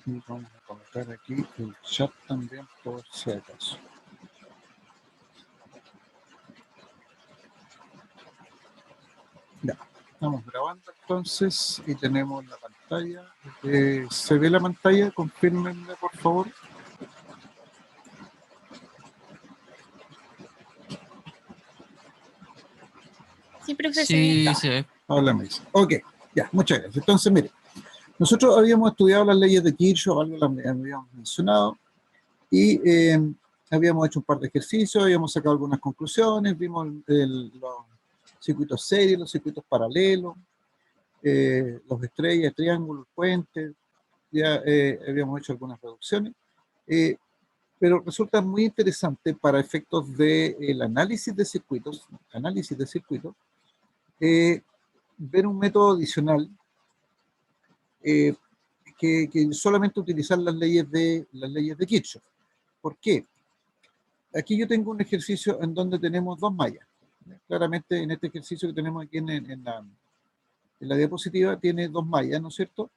Y vamos a colocar aquí el chat también por si acaso. Ya, estamos grabando entonces y tenemos la pantalla. ¿Se ve la pantalla? Confírmenme, por favor. Sí, profesor. Sí, se ve. Hola, me dice. Ok, ya, muchas gracias. Entonces, mire, nosotros habíamos estudiado las leyes de Kirchhoff, algo las habíamos mencionado, y habíamos hecho un par de ejercicios, habíamos sacado algunas conclusiones, vimos los circuitos serios, los circuitos paralelos, los estrellas, triángulos, puentes, ya habíamos hecho algunas reducciones, pero resulta muy interesante para efectos del análisis de circuitos, ver un método adicional que solamente utilizar las leyes de Kirchhoff. ¿Por qué? Aquí yo tengo un ejercicio en donde tenemos dos mallas. Claramente en este ejercicio que tenemos aquí en la diapositiva tiene dos mallas, ¿no es cierto?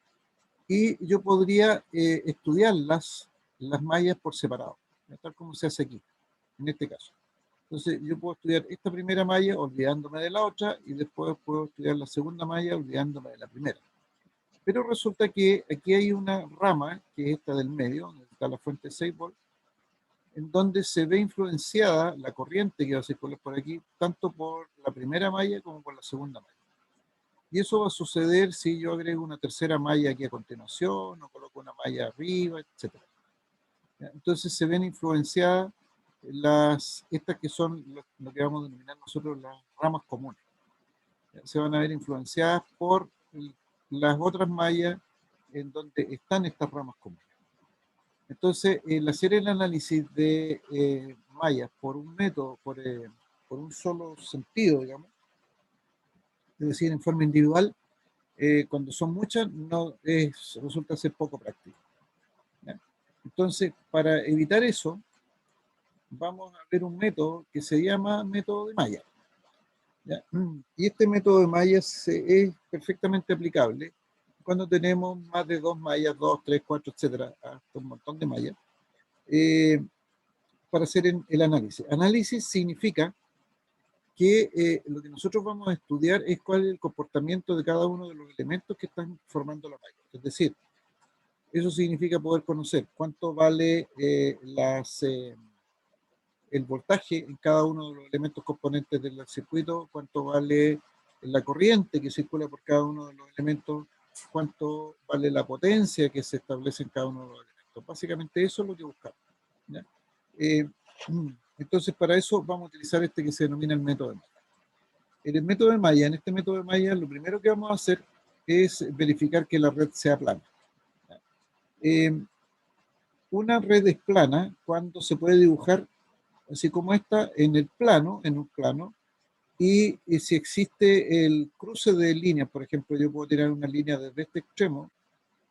Y yo podría estudiar las mallas por separado, tal como se hace aquí, en este caso. Entonces yo puedo estudiar esta primera malla olvidándome de la otra y después puedo estudiar la segunda malla olvidándome de la primera. Pero resulta que aquí hay una rama, que es esta del medio, donde está la fuente 6 volts, en donde se ve influenciada la corriente que va a circular por aquí, tanto por la primera malla como por la segunda malla. Y eso va a suceder si yo agrego una tercera malla aquí a continuación, o coloco una malla arriba, etc. Entonces se ven influenciadas estas que son lo que vamos a denominar nosotros las ramas comunes. Se van a ver influenciadas por las otras mallas en donde están estas ramas comunes. Entonces, el hacer el análisis de mallas por un método, por un solo sentido, digamos, es decir, en forma individual, cuando son muchas, resulta ser poco práctico. ¿Ya? Entonces, para evitar eso, vamos a ver un método que se llama método de mallas. ¿Ya? Y este método de mallas es perfectamente aplicable cuando tenemos más de dos mallas, dos, tres, cuatro, etcétera, hasta un montón de mallas, para hacer el análisis. Análisis significa que lo que nosotros vamos a estudiar es cuál es el comportamiento de cada uno de los elementos que están formando la malla. Es decir, eso significa poder conocer cuánto vale el voltaje en cada uno de los elementos componentes del circuito, cuánto vale la corriente que circula por cada uno de los elementos, cuánto vale la potencia que se establece en cada uno de los elementos. Básicamente eso es lo que buscamos. ¿Ya? Entonces, para eso vamos a utilizar este que se denomina el método de Maya. En el método de Maya, en este método de Maya, lo primero que vamos a hacer es verificar que la red sea plana. Una red es plana cuando se puede dibujar así como esta, en un plano, y si existe el cruce de líneas, por ejemplo, yo puedo tirar una línea desde este extremo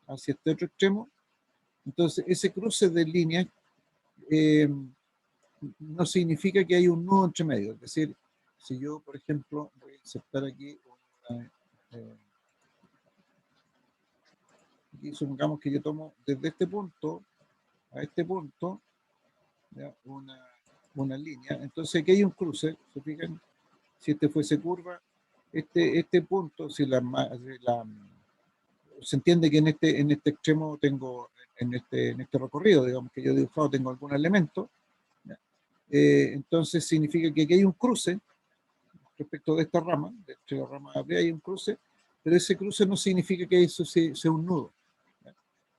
hacia este otro extremo, entonces ese cruce de líneas no significa que hay un nudo entre medio, es decir, si yo, por ejemplo, voy a insertar aquí, aquí supongamos que yo tomo desde este punto a este punto, ¿ya? Una línea, entonces aquí hay un cruce, ¿se fijan? Si este fuese curva, este punto, se entiende que en este extremo tengo, en este recorrido, digamos que yo he dibujado, tengo algún elemento, entonces significa que aquí hay un cruce respecto de esta rama, de la rama B hay un cruce, pero ese cruce no significa que eso sea un nudo, ¿ya?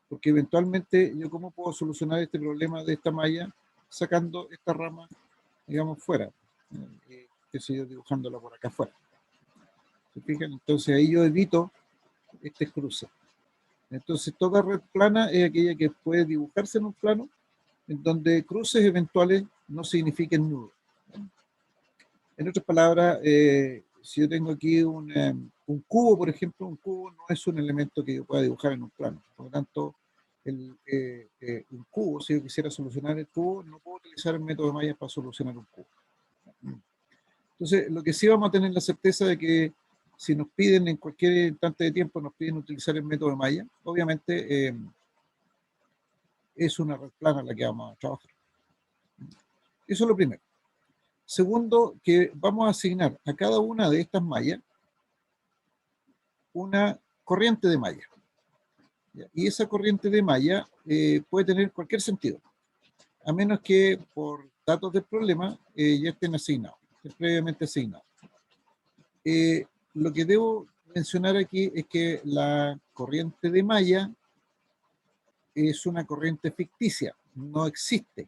Porque eventualmente yo cómo puedo solucionar este problema de esta malla sacando esta rama, digamos, fuera, que estoy dibujándola por acá afuera. ¿Se fijan? Entonces ahí yo evito este cruce. Entonces toda red plana es aquella que puede dibujarse en un plano en donde cruces eventuales no signifiquen nudos. En otras palabras, si yo tengo aquí un cubo, por ejemplo, un cubo no es un elemento que yo pueda dibujar en un plano. Por lo tanto, un cubo, si yo quisiera solucionar el cubo, no puedo utilizar el método de mallas para solucionar un cubo. Entonces, lo que sí vamos a tener la certeza de que si nos piden en cualquier instante de tiempo, nos piden utilizar el método de Maya, obviamente es una red plana la que vamos a trabajar. Eso es lo primero. Segundo, que vamos a asignar a cada una de estas mallas una corriente de malla. Y esa corriente de malla puede tener cualquier sentido, a menos que por datos del problema ya estén asignados, estén previamente asignados. Lo que debo mencionar aquí es que la corriente de malla es una corriente ficticia, no existe.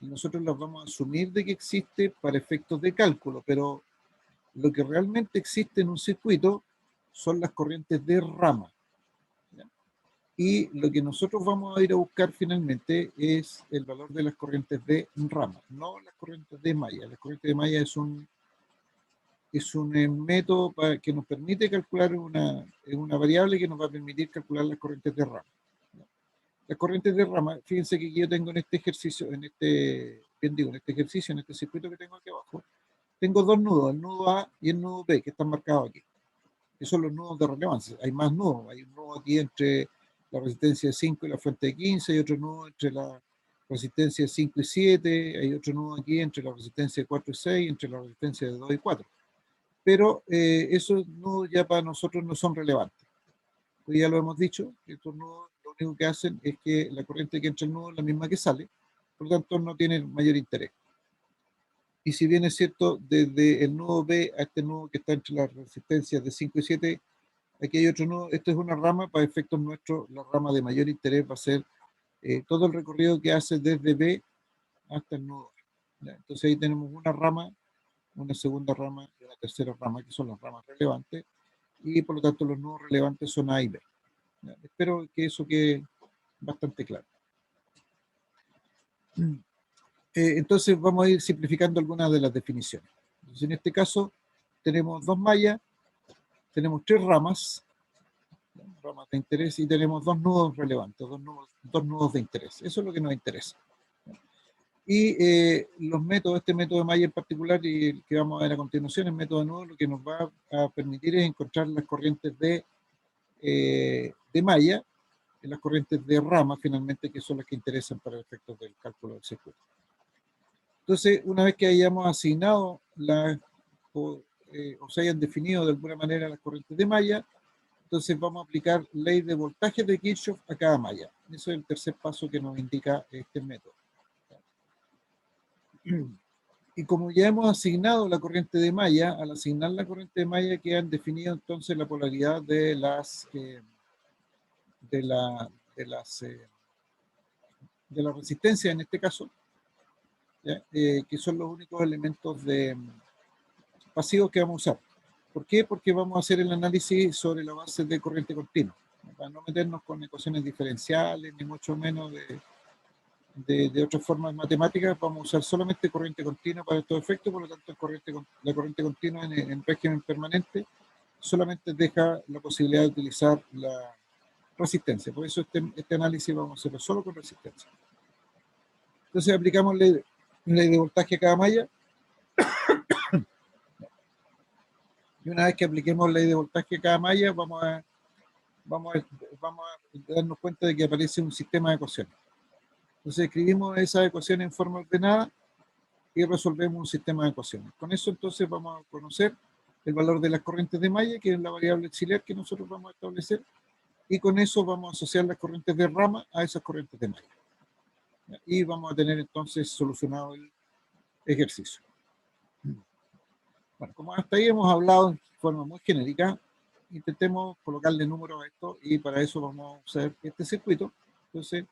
Y nosotros las vamos a asumir de que existe para efectos de cálculo, pero lo que realmente existe en un circuito son las corrientes de rama. ¿Ya? Y lo que nosotros vamos a ir a buscar finalmente es el valor de las corrientes de rama, no las corrientes de malla. Las corrientes de malla es un método que nos permite calcular una variable que nos va a permitir calcular las corrientes de rama. Las corrientes de rama, fíjense que yo tengo en este ejercicio, en este circuito que tengo aquí abajo, tengo dos nudos, el nudo A y el nudo B, que están marcados aquí. Esos son los nudos de relevancia. Hay más nudos. Hay un nudo aquí entre la resistencia de 5 y la fuente de 15, hay otro nudo entre la resistencia de 5 y 7, hay otro nudo aquí entre la resistencia de 4 y 6, entre la resistencia de 2 y 4. Pero esos nudos ya para nosotros no son relevantes. Pues ya lo hemos dicho, estos nudos lo único que hacen es que la corriente que entra al nudo es la misma que sale, por lo tanto no tienen mayor interés. Y si bien es cierto, desde el nudo B a este nudo que está entre las resistencias de 5 y 7, aquí hay otro nudo, esto es una rama, para efectos nuestros, la rama de mayor interés va a ser todo el recorrido que hace desde B hasta el nudo A. Entonces ahí tenemos una rama, una segunda rama y una tercera rama, que son las ramas relevantes, y por lo tanto los nudos relevantes son A y B. Espero que eso quede bastante claro. Entonces vamos a ir simplificando algunas de las definiciones. Entonces, en este caso tenemos dos mallas, tenemos tres ramas de interés y tenemos dos nudos relevantes, dos nudos de interés. Eso es lo que nos interesa. Y los métodos, este método de malla en particular y el que vamos a ver a continuación, el método de nudo, lo que nos va a permitir es encontrar las corrientes de malla y las corrientes de rama finalmente, que son las que interesan para efectos del cálculo del circuito. Entonces, una vez que hayamos asignado o se hayan definido de alguna manera las corrientes de malla, entonces vamos a aplicar ley de voltaje de Kirchhoff a cada malla. Eso es el tercer paso que nos indica este método. Y como ya hemos asignado la corriente de malla, al asignar la corriente de malla quedan definidas entonces la polaridad de la resistencia en este caso, que son los únicos elementos pasivos que vamos a usar. ¿Por qué? Porque vamos a hacer el análisis sobre la base de corriente continua, para no meternos con ecuaciones diferenciales, ni mucho menos de otras formas matemáticas. Vamos a usar solamente corriente continua para estos efectos, por lo tanto la corriente continua en régimen permanente solamente deja la posibilidad de utilizar la resistencia. Por eso este análisis vamos a hacerlo solo con resistencia. Entonces aplicamos ley de voltaje a cada malla. Y una vez que apliquemos ley de voltaje a cada malla, vamos a darnos cuenta de que aparece un sistema de ecuaciones. Entonces escribimos esas ecuaciones en forma ordenada y resolvemos un sistema de ecuaciones. Con eso entonces vamos a conocer el valor de las corrientes de malla, que es la variable auxiliar que nosotros vamos a establecer, y con eso vamos a asociar las corrientes de rama a esas corrientes de malla. Y vamos a tener entonces solucionado el ejercicio. Bueno, como hasta ahí hemos hablado de forma muy genérica, intentemos colocarle números a esto y para eso vamos a usar este circuito. Entonces,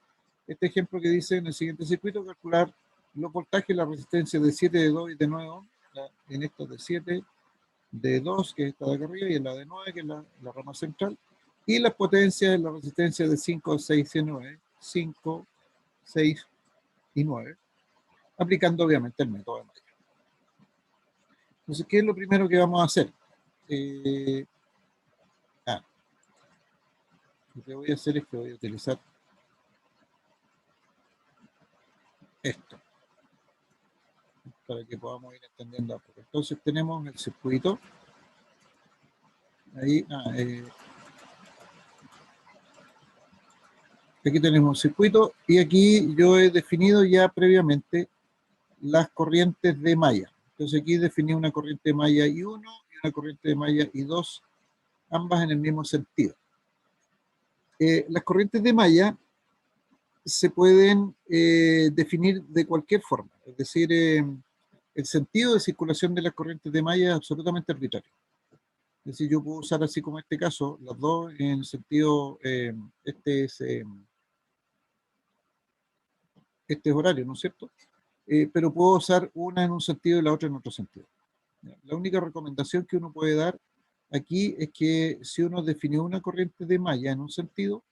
este ejemplo que dice en el siguiente circuito, calcular los voltajes, la resistencia de 7, de 2 y de 9 ohms, en esto de 7, de 2, que es esta de acá arriba, y en la de 9, que es la rama central, y las potencias de la resistencia de 5, 6 y 9, 5, 6 y 9, aplicando obviamente el método de Mayer. Entonces, ¿qué es lo primero que vamos a hacer? Lo que voy a hacer es que voy a utilizar esto para que podamos ir entendiendo. Entonces tenemos el circuito ahí. Aquí tenemos un circuito y aquí yo he definido ya previamente las corrientes de malla. Entonces aquí definí una corriente de malla I1 y una corriente de malla I2, ambas en el mismo sentido. Las corrientes de malla se pueden definir de cualquier forma, es decir, el sentido de circulación de las corrientes de malla es absolutamente arbitrario. Es decir, yo puedo usar así como en este caso, las dos en sentido, este es horario, ¿no es cierto? Pero puedo usar una en un sentido y la otra en otro sentido. La única recomendación que uno puede dar aquí es que si uno definió una corriente de malla en un sentido,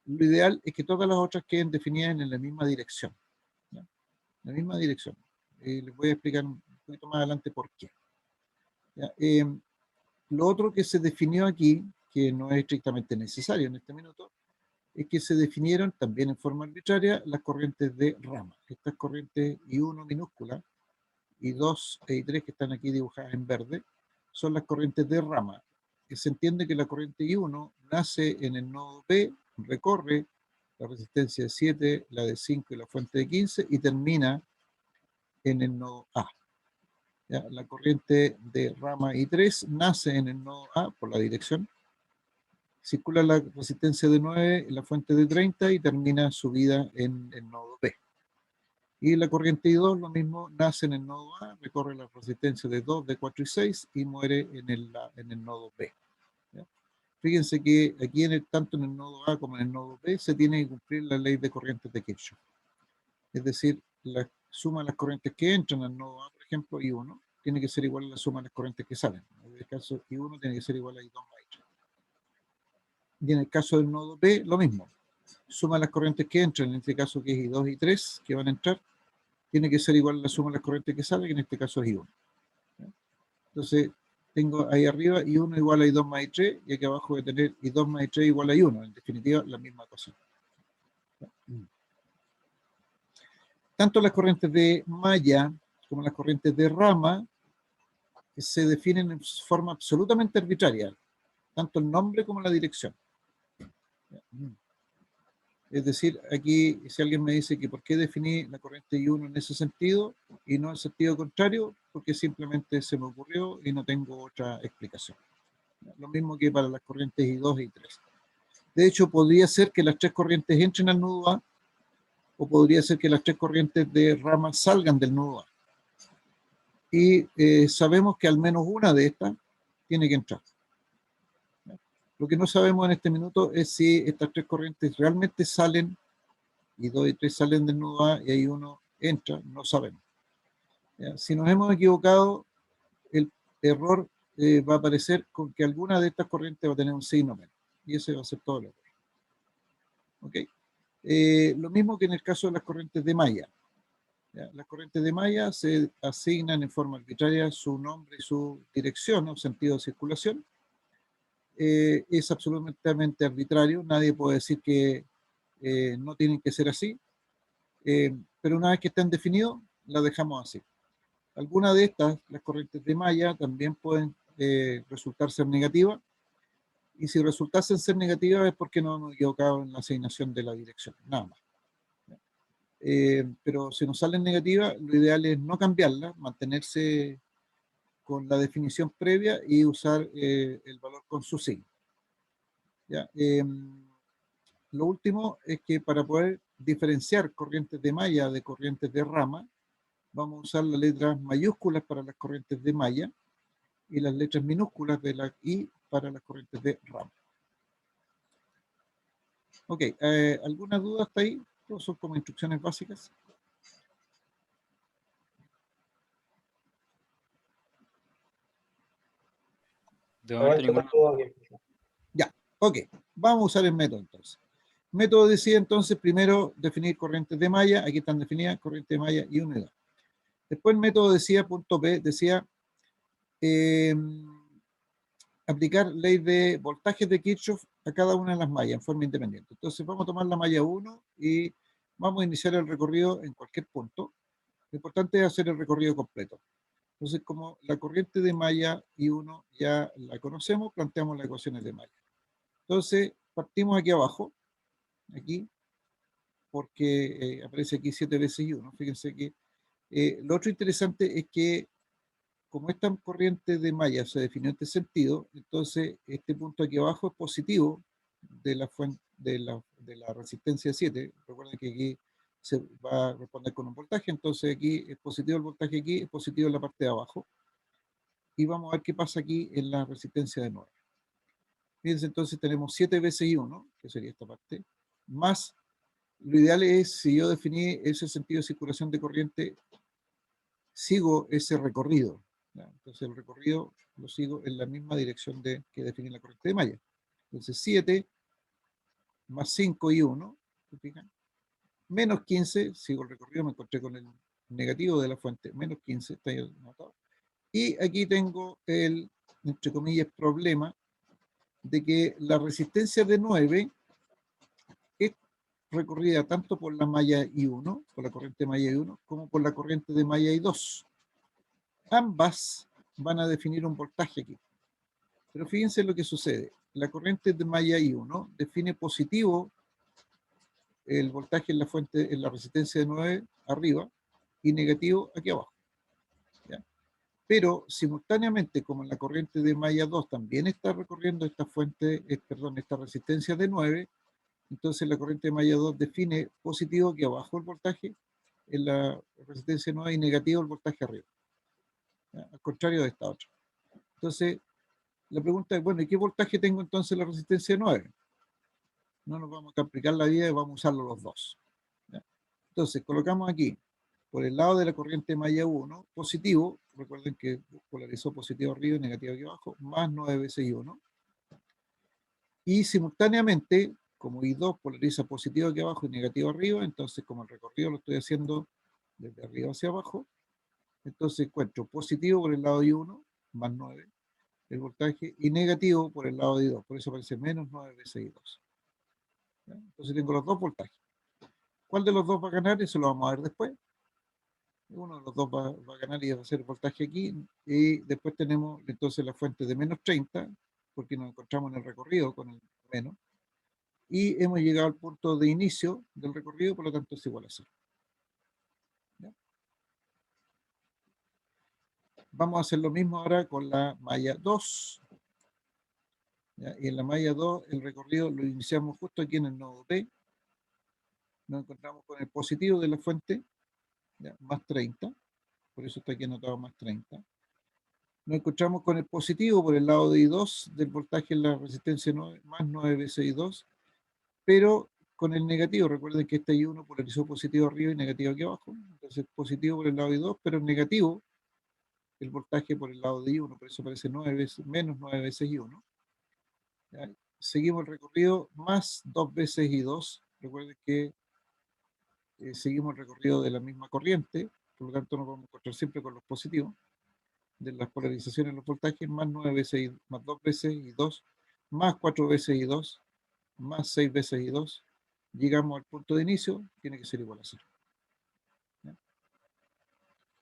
lo ideal es que todas las otras queden definidas en la misma dirección. ¿Ya? La misma dirección. Les voy a explicar un poquito más adelante por qué. ¿Ya? Lo otro que se definió aquí, que no es estrictamente necesario en este minuto, es que se definieron también en forma arbitraria las corrientes de rama. Estas corrientes I1 minúscula, I2 e I3 que están aquí dibujadas en verde, son las corrientes de rama. Se entiende que la corriente I1 nace en el nodo P, recorre la resistencia de 7, la de 5 y la fuente de 15 y termina en el nodo A. ¿Ya? La corriente de rama I3 nace en el nodo A por la dirección, circula la resistencia de 9, la fuente de 30 y termina su vida en el nodo B. Y la corriente I2, lo mismo, nace en el nodo A, recorre la resistencia de 2, de 4 y 6 y muere en el nodo B. ¿Ya? Fíjense que aquí, tanto en el nodo A como en el nodo B, se tiene que cumplir la ley de corrientes de Kirchhoff. Es decir, la suma de las corrientes que entran al nodo A, por ejemplo, I1, tiene que ser igual a la suma de las corrientes que salen. En el caso I1 tiene que ser igual a I2 más I3. Y en el caso del nodo B, lo mismo. Suma las corrientes que entran, en este caso que es I2 y I3, que van a entrar, tiene que ser igual a la suma de las corrientes que salen, que en este caso es I1. Entonces, tengo ahí arriba I1 igual a I2 más I3, y aquí abajo voy a tener I2 más I3 igual a I1. En definitiva, la misma cosa. Tanto las corrientes de malla como las corrientes de rama se definen en forma absolutamente arbitraria, tanto el nombre como la dirección. Es decir, aquí si alguien me dice que por qué definí la corriente I1 en ese sentido y no en sentido contrario, porque simplemente se me ocurrió y no tengo otra explicación. Lo mismo que para las corrientes I2 y I3. De hecho, podría ser que las tres corrientes entren al nodo A, o podría ser que las tres corrientes de rama salgan del nodo A. Y sabemos que al menos una de estas tiene que entrar. Lo que no sabemos en este minuto es si estas tres corrientes realmente salen, y 2 y 3 salen del nodo A y ahí uno entra, no sabemos. ¿Ya? Si nos hemos equivocado, el error va a aparecer con que alguna de estas corrientes va a tener un signo menos. Y ese va a ser todo el error. ¿Ok? Lo mismo que en el caso de las corrientes de malla. ¿Ya? Las corrientes de malla se asignan en forma arbitraria su nombre y su dirección o sentido de circulación. Es absolutamente arbitrario, nadie puede decir que no tienen que ser así, pero una vez que están definidos, las dejamos así. Algunas de estas, las corrientes de malla, también pueden resultar ser negativas, y si resultasen ser negativas es porque no hemos equivocado en la asignación de la dirección, nada más. Pero si nos salen negativas, lo ideal es no cambiarlas, mantenerse con la definición previa y usar el valor con su signo. ¿Ya? Lo último es que para poder diferenciar corrientes de malla de corrientes de rama, vamos a usar las letras mayúsculas para las corrientes de malla y las letras minúsculas de la I para las corrientes de rama. Ok, ¿alguna duda hasta ahí? Todos son como instrucciones básicas. De momento ninguna. Ya, ok. Vamos a usar el método entonces. El método decía entonces primero definir corrientes de malla. Aquí están definidas corrientes de malla y 1 y 2. Después el método decía, punto B, decía aplicar ley de voltajes de Kirchhoff a cada una de las mallas en forma independiente. Entonces vamos a tomar la malla 1 y vamos a iniciar el recorrido en cualquier punto. Lo importante es hacer el recorrido completo. Entonces, como la corriente de malla I1 ya la conocemos, planteamos las ecuaciones de malla. Entonces, partimos aquí abajo, aquí, porque aparece aquí 7 veces I1. Fíjense que lo otro interesante es que como esta corriente de malla se definió en este sentido, entonces este punto aquí abajo es positivo de la fuente de la resistencia 7. Recuerden que aquí se va a responder con un voltaje, entonces aquí es positivo el voltaje, aquí es positivo en la parte de abajo. Y vamos a ver qué pasa aquí en la resistencia de 9. Fíjense, entonces tenemos 7 veces I1, que sería esta parte, más, lo ideal es, si yo definí ese sentido de circulación de corriente, sigo ese recorrido, ¿ya? Entonces el recorrido lo sigo en la misma dirección que definí la corriente de malla. Entonces 7 más 5 y 1, ¿se fijan? Menos 15, sigo el recorrido, me encontré con el negativo de la fuente, menos 15, está ahí anotado. Y aquí tengo el, entre comillas, problema de que la resistencia de 9 es recorrida tanto por la malla I1, por la corriente de malla I1, como por la corriente de malla I2. Ambas van a definir un voltaje aquí. Pero fíjense lo que sucede. La corriente de malla I1 define positivo el voltaje en la fuente, en la resistencia de 9 arriba, y negativo aquí abajo. ¿Ya? Pero simultáneamente, como en la corriente de malla 2 también está recorriendo esta fuente, perdón, esta resistencia de 9, entonces la corriente de malla 2 define positivo aquí abajo el voltaje en la resistencia 9 y negativo el voltaje arriba. ¿Ya? Al contrario de esta otra. Entonces, la pregunta es, bueno, ¿y qué voltaje tengo entonces en la resistencia 9? No nos vamos a complicar la vida y vamos a usarlo los dos. ¿Ya? Entonces, colocamos aquí, por el lado de la corriente malla 1, positivo, recuerden que polarizó positivo arriba y negativo aquí abajo, más 9 veces I1. Y simultáneamente, como I2 polariza positivo aquí abajo y negativo arriba, entonces como el recorrido lo estoy haciendo desde arriba hacia abajo, entonces encuentro positivo por el lado de I1, más 9, el voltaje, y negativo por el lado de I2, por eso aparece menos 9 veces I2. ¿Ya? Entonces tengo los dos voltajes. ¿Cuál de los dos va a ganar? Eso lo vamos a ver después. Uno de los dos va a ganar y va a ser el voltaje aquí. Y después tenemos entonces la fuente de menos 30, porque nos encontramos en el recorrido con el menos. Y hemos llegado al punto de inicio del recorrido, por lo tanto es igual a 0. ¿Ya? Vamos a hacer lo mismo ahora con la malla 2. ¿Ya? Y en la malla 2 el recorrido lo iniciamos justo aquí en el nodo P. Nos encontramos con el positivo de la fuente, ¿ya? Más 30, por eso está aquí anotado más 30. Nos encontramos con el positivo por el lado de I2 del voltaje en la resistencia 9, más 9 veces I2, pero con el negativo. Recuerden que este I1 polarizó positivo arriba y negativo aquí abajo, entonces positivo por el lado de I2, pero negativo el voltaje por el lado de I1, por eso aparece 9 veces, menos 9 veces I1. ¿Ya? Seguimos el recorrido más 2 veces I2. Recuerden que seguimos el recorrido de la misma corriente, por lo tanto nos vamos a encontrar siempre con los positivos de las polarizaciones de los voltajes, más 9 veces I, más 2 veces I2, más 4 veces I2, más 6 veces I2, llegamos al punto de inicio, tiene que ser igual a 0. ¿Ya?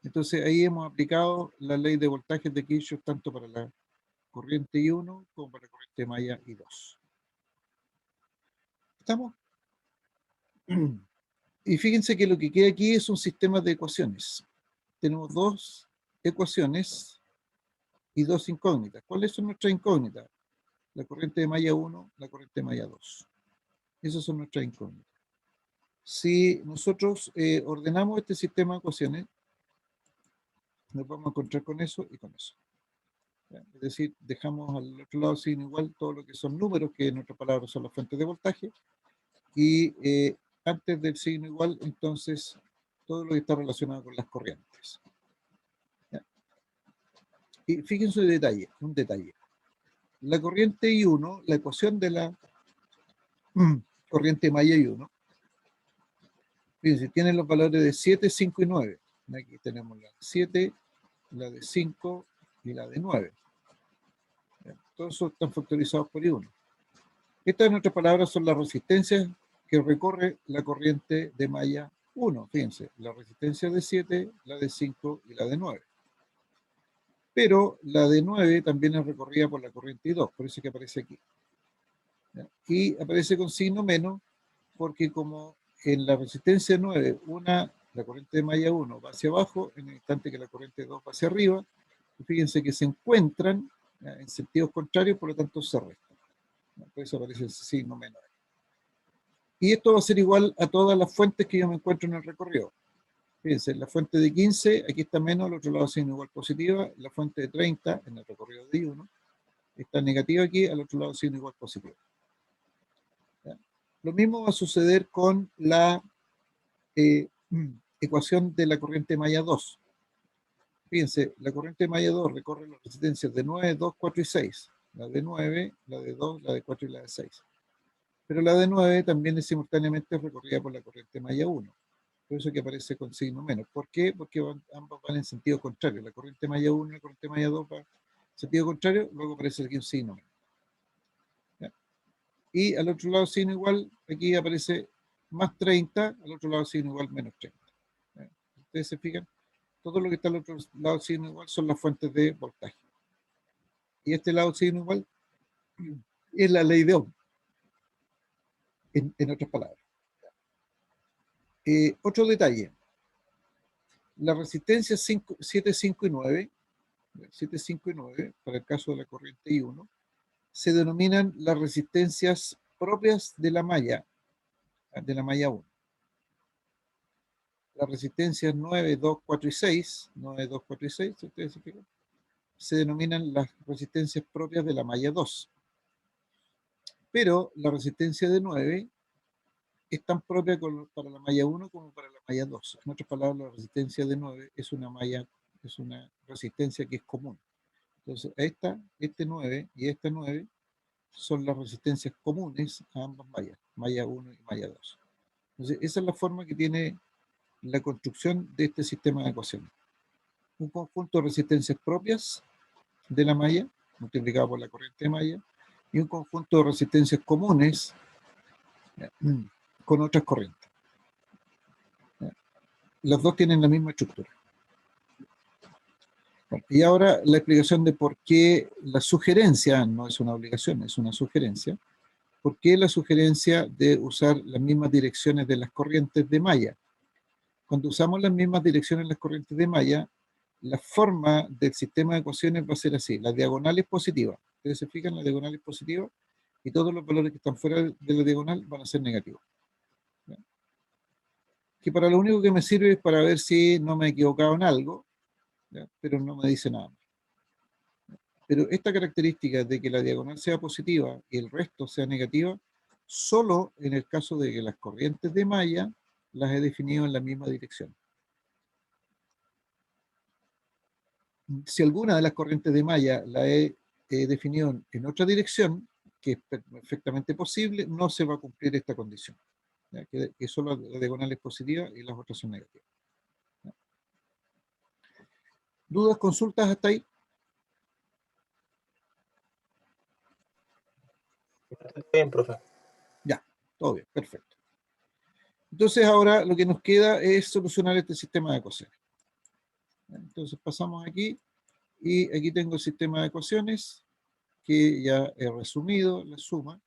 Entonces ahí hemos aplicado la ley de voltajes de Kirchhoff tanto para la corriente I1 como para la corriente malla I2. ¿Estamos? Y fíjense que lo que queda aquí es un sistema de ecuaciones. Tenemos dos ecuaciones y dos incógnitas. ¿Cuáles son nuestras incógnitas? La corriente de malla 1, la corriente de malla 2. Esas son nuestras incógnitas. Si nosotros ordenamos este sistema de ecuaciones, nos vamos a encontrar con eso y con eso. ¿Ya? Es decir, dejamos al otro lado signo igual todo lo que son números, que en otras palabras son las fuentes de voltaje, y antes del signo igual, entonces, todo lo que está relacionado con las corrientes. ¿Ya? Y fíjense un detalle. La corriente I1, la ecuación de la corriente malla I1, fíjense, tienen los valores de 7, 5 y 9. Aquí tenemos la 7, la de 5 y la de 9. Todos esos están factorizados por I1. Estas, en otras palabras, son las resistencias que recorre la corriente de malla 1. Fíjense, la resistencia de 7, la de 5 y la de 9. Pero la de 9 también es recorrida por la corriente I2, por eso que aparece aquí. ¿Ya? Y aparece con signo menos, porque como en la resistencia 9, la corriente de malla 1 va hacia abajo, en el instante que la corriente 2 va hacia arriba, y fíjense que se encuentran en sentidos contrarios, por lo tanto se restan. Por eso aparece el signo menor. Y esto va a ser igual a todas las fuentes que yo me encuentro en el recorrido. Fíjense, la fuente de 15, aquí está menos, al otro lado signo igual positiva. La fuente de 30, en el recorrido de 1, está negativa aquí, al otro lado signo igual positivo. ¿Ya? Lo mismo va a suceder con la ecuación de la corriente malla 2. Fíjense, la corriente malla 2 recorre las resistencias de 9, 2, 4 y 6. La de 9, la de 2, la de 4 y la de 6. Pero la de 9 también es simultáneamente recorrida por la corriente malla 1. Por eso que aparece con signo menos. ¿Por qué? Porque ambas van en sentido contrario. La corriente malla 1 y la corriente malla 2 van en sentido contrario, luego aparece aquí un signo menos. ¿Ya? Y al otro lado signo igual, aquí aparece más 30, al otro lado signo igual menos 30. ¿Ya? Ustedes se fijan, todo lo que está al otro lado signo igual son las fuentes de voltaje. Y este lado signo igual es la ley de Ohm, en otras palabras. Otro detalle. La resistencia 7, 5 y 9, 7, 5 y 9, para el caso de la corriente I1, se denominan las resistencias propias de la malla 1. Las resistencias 9, 2, 4 y 6, 9, 2, 4 y 6, ustedes se fijan, se denominan las resistencias propias de la malla 2. Pero la resistencia de 9 es tan propia para la malla 1 como para la malla 2. En otras palabras, la resistencia de 9 es una resistencia que es común. Entonces, este 9 y esta 9 son las resistencias comunes a ambas mallas, malla 1 y malla 2. Entonces, esa es la forma que tiene la construcción de este sistema de ecuaciones. Un conjunto de resistencias propias de la malla, multiplicado por la corriente de malla, y un conjunto de resistencias comunes con otras corrientes. Los dos tienen la misma estructura. Bueno, y ahora la explicación de por qué la sugerencia, no es una obligación, es una sugerencia, por qué la sugerencia de usar las mismas direcciones de las corrientes de malla. Cuando usamos las mismas direcciones de las corrientes de malla, la forma del sistema de ecuaciones va a ser así. La diagonal es positiva. Ustedes se fijan, la diagonal es positiva y todos los valores que están fuera de la diagonal van a ser negativos. ¿Ya? Que para lo único que me sirve es para ver si no me he equivocado en algo, ¿ya? Pero no me dice nada. Pero esta característica de que la diagonal sea positiva y el resto sea negativa, solo en el caso de que las corrientes de malla las he definido en la misma dirección. Si alguna de las corrientes de malla la he definido en otra dirección, que es perfectamente posible, no se va a cumplir esta condición. ¿Ya? Que solo la diagonal es positiva y las otras son negativas. ¿Ya? ¿Dudas, consultas hasta ahí? Bien, profe. Ya, todo bien, perfecto. Entonces ahora lo que nos queda es solucionar este sistema de ecuaciones. Entonces pasamos aquí y aquí tengo el sistema de ecuaciones que ya he resumido, la suma.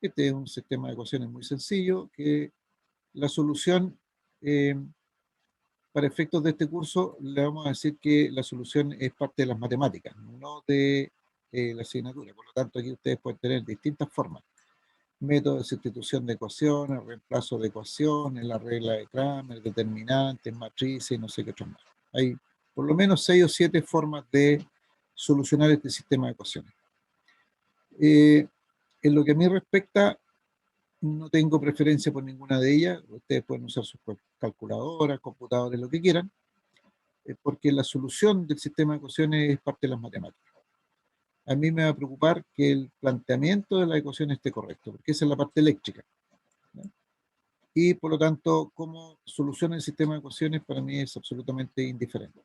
Este es un sistema de ecuaciones muy sencillo que la solución, para efectos de este curso, le vamos a decir que la solución es parte de las matemáticas, no de la asignatura. Por lo tanto, aquí ustedes pueden tener distintas formas. Método de sustitución de ecuaciones, reemplazo de ecuaciones, la regla de Kramer, determinantes, matrices y no sé qué otras más. Hay por lo menos 6 o 7 formas de solucionar este sistema de ecuaciones. En lo que a mí respecta, no tengo preferencia por ninguna de ellas. Ustedes pueden usar sus calculadoras, computadores, lo que quieran, porque la solución del sistema de ecuaciones es parte de las matemáticas. A mí me va a preocupar que el planteamiento de la ecuación esté correcto, porque esa es la parte eléctrica. ¿Ya? Y por lo tanto, cómo soluciona el sistema de ecuaciones para mí es absolutamente indiferente.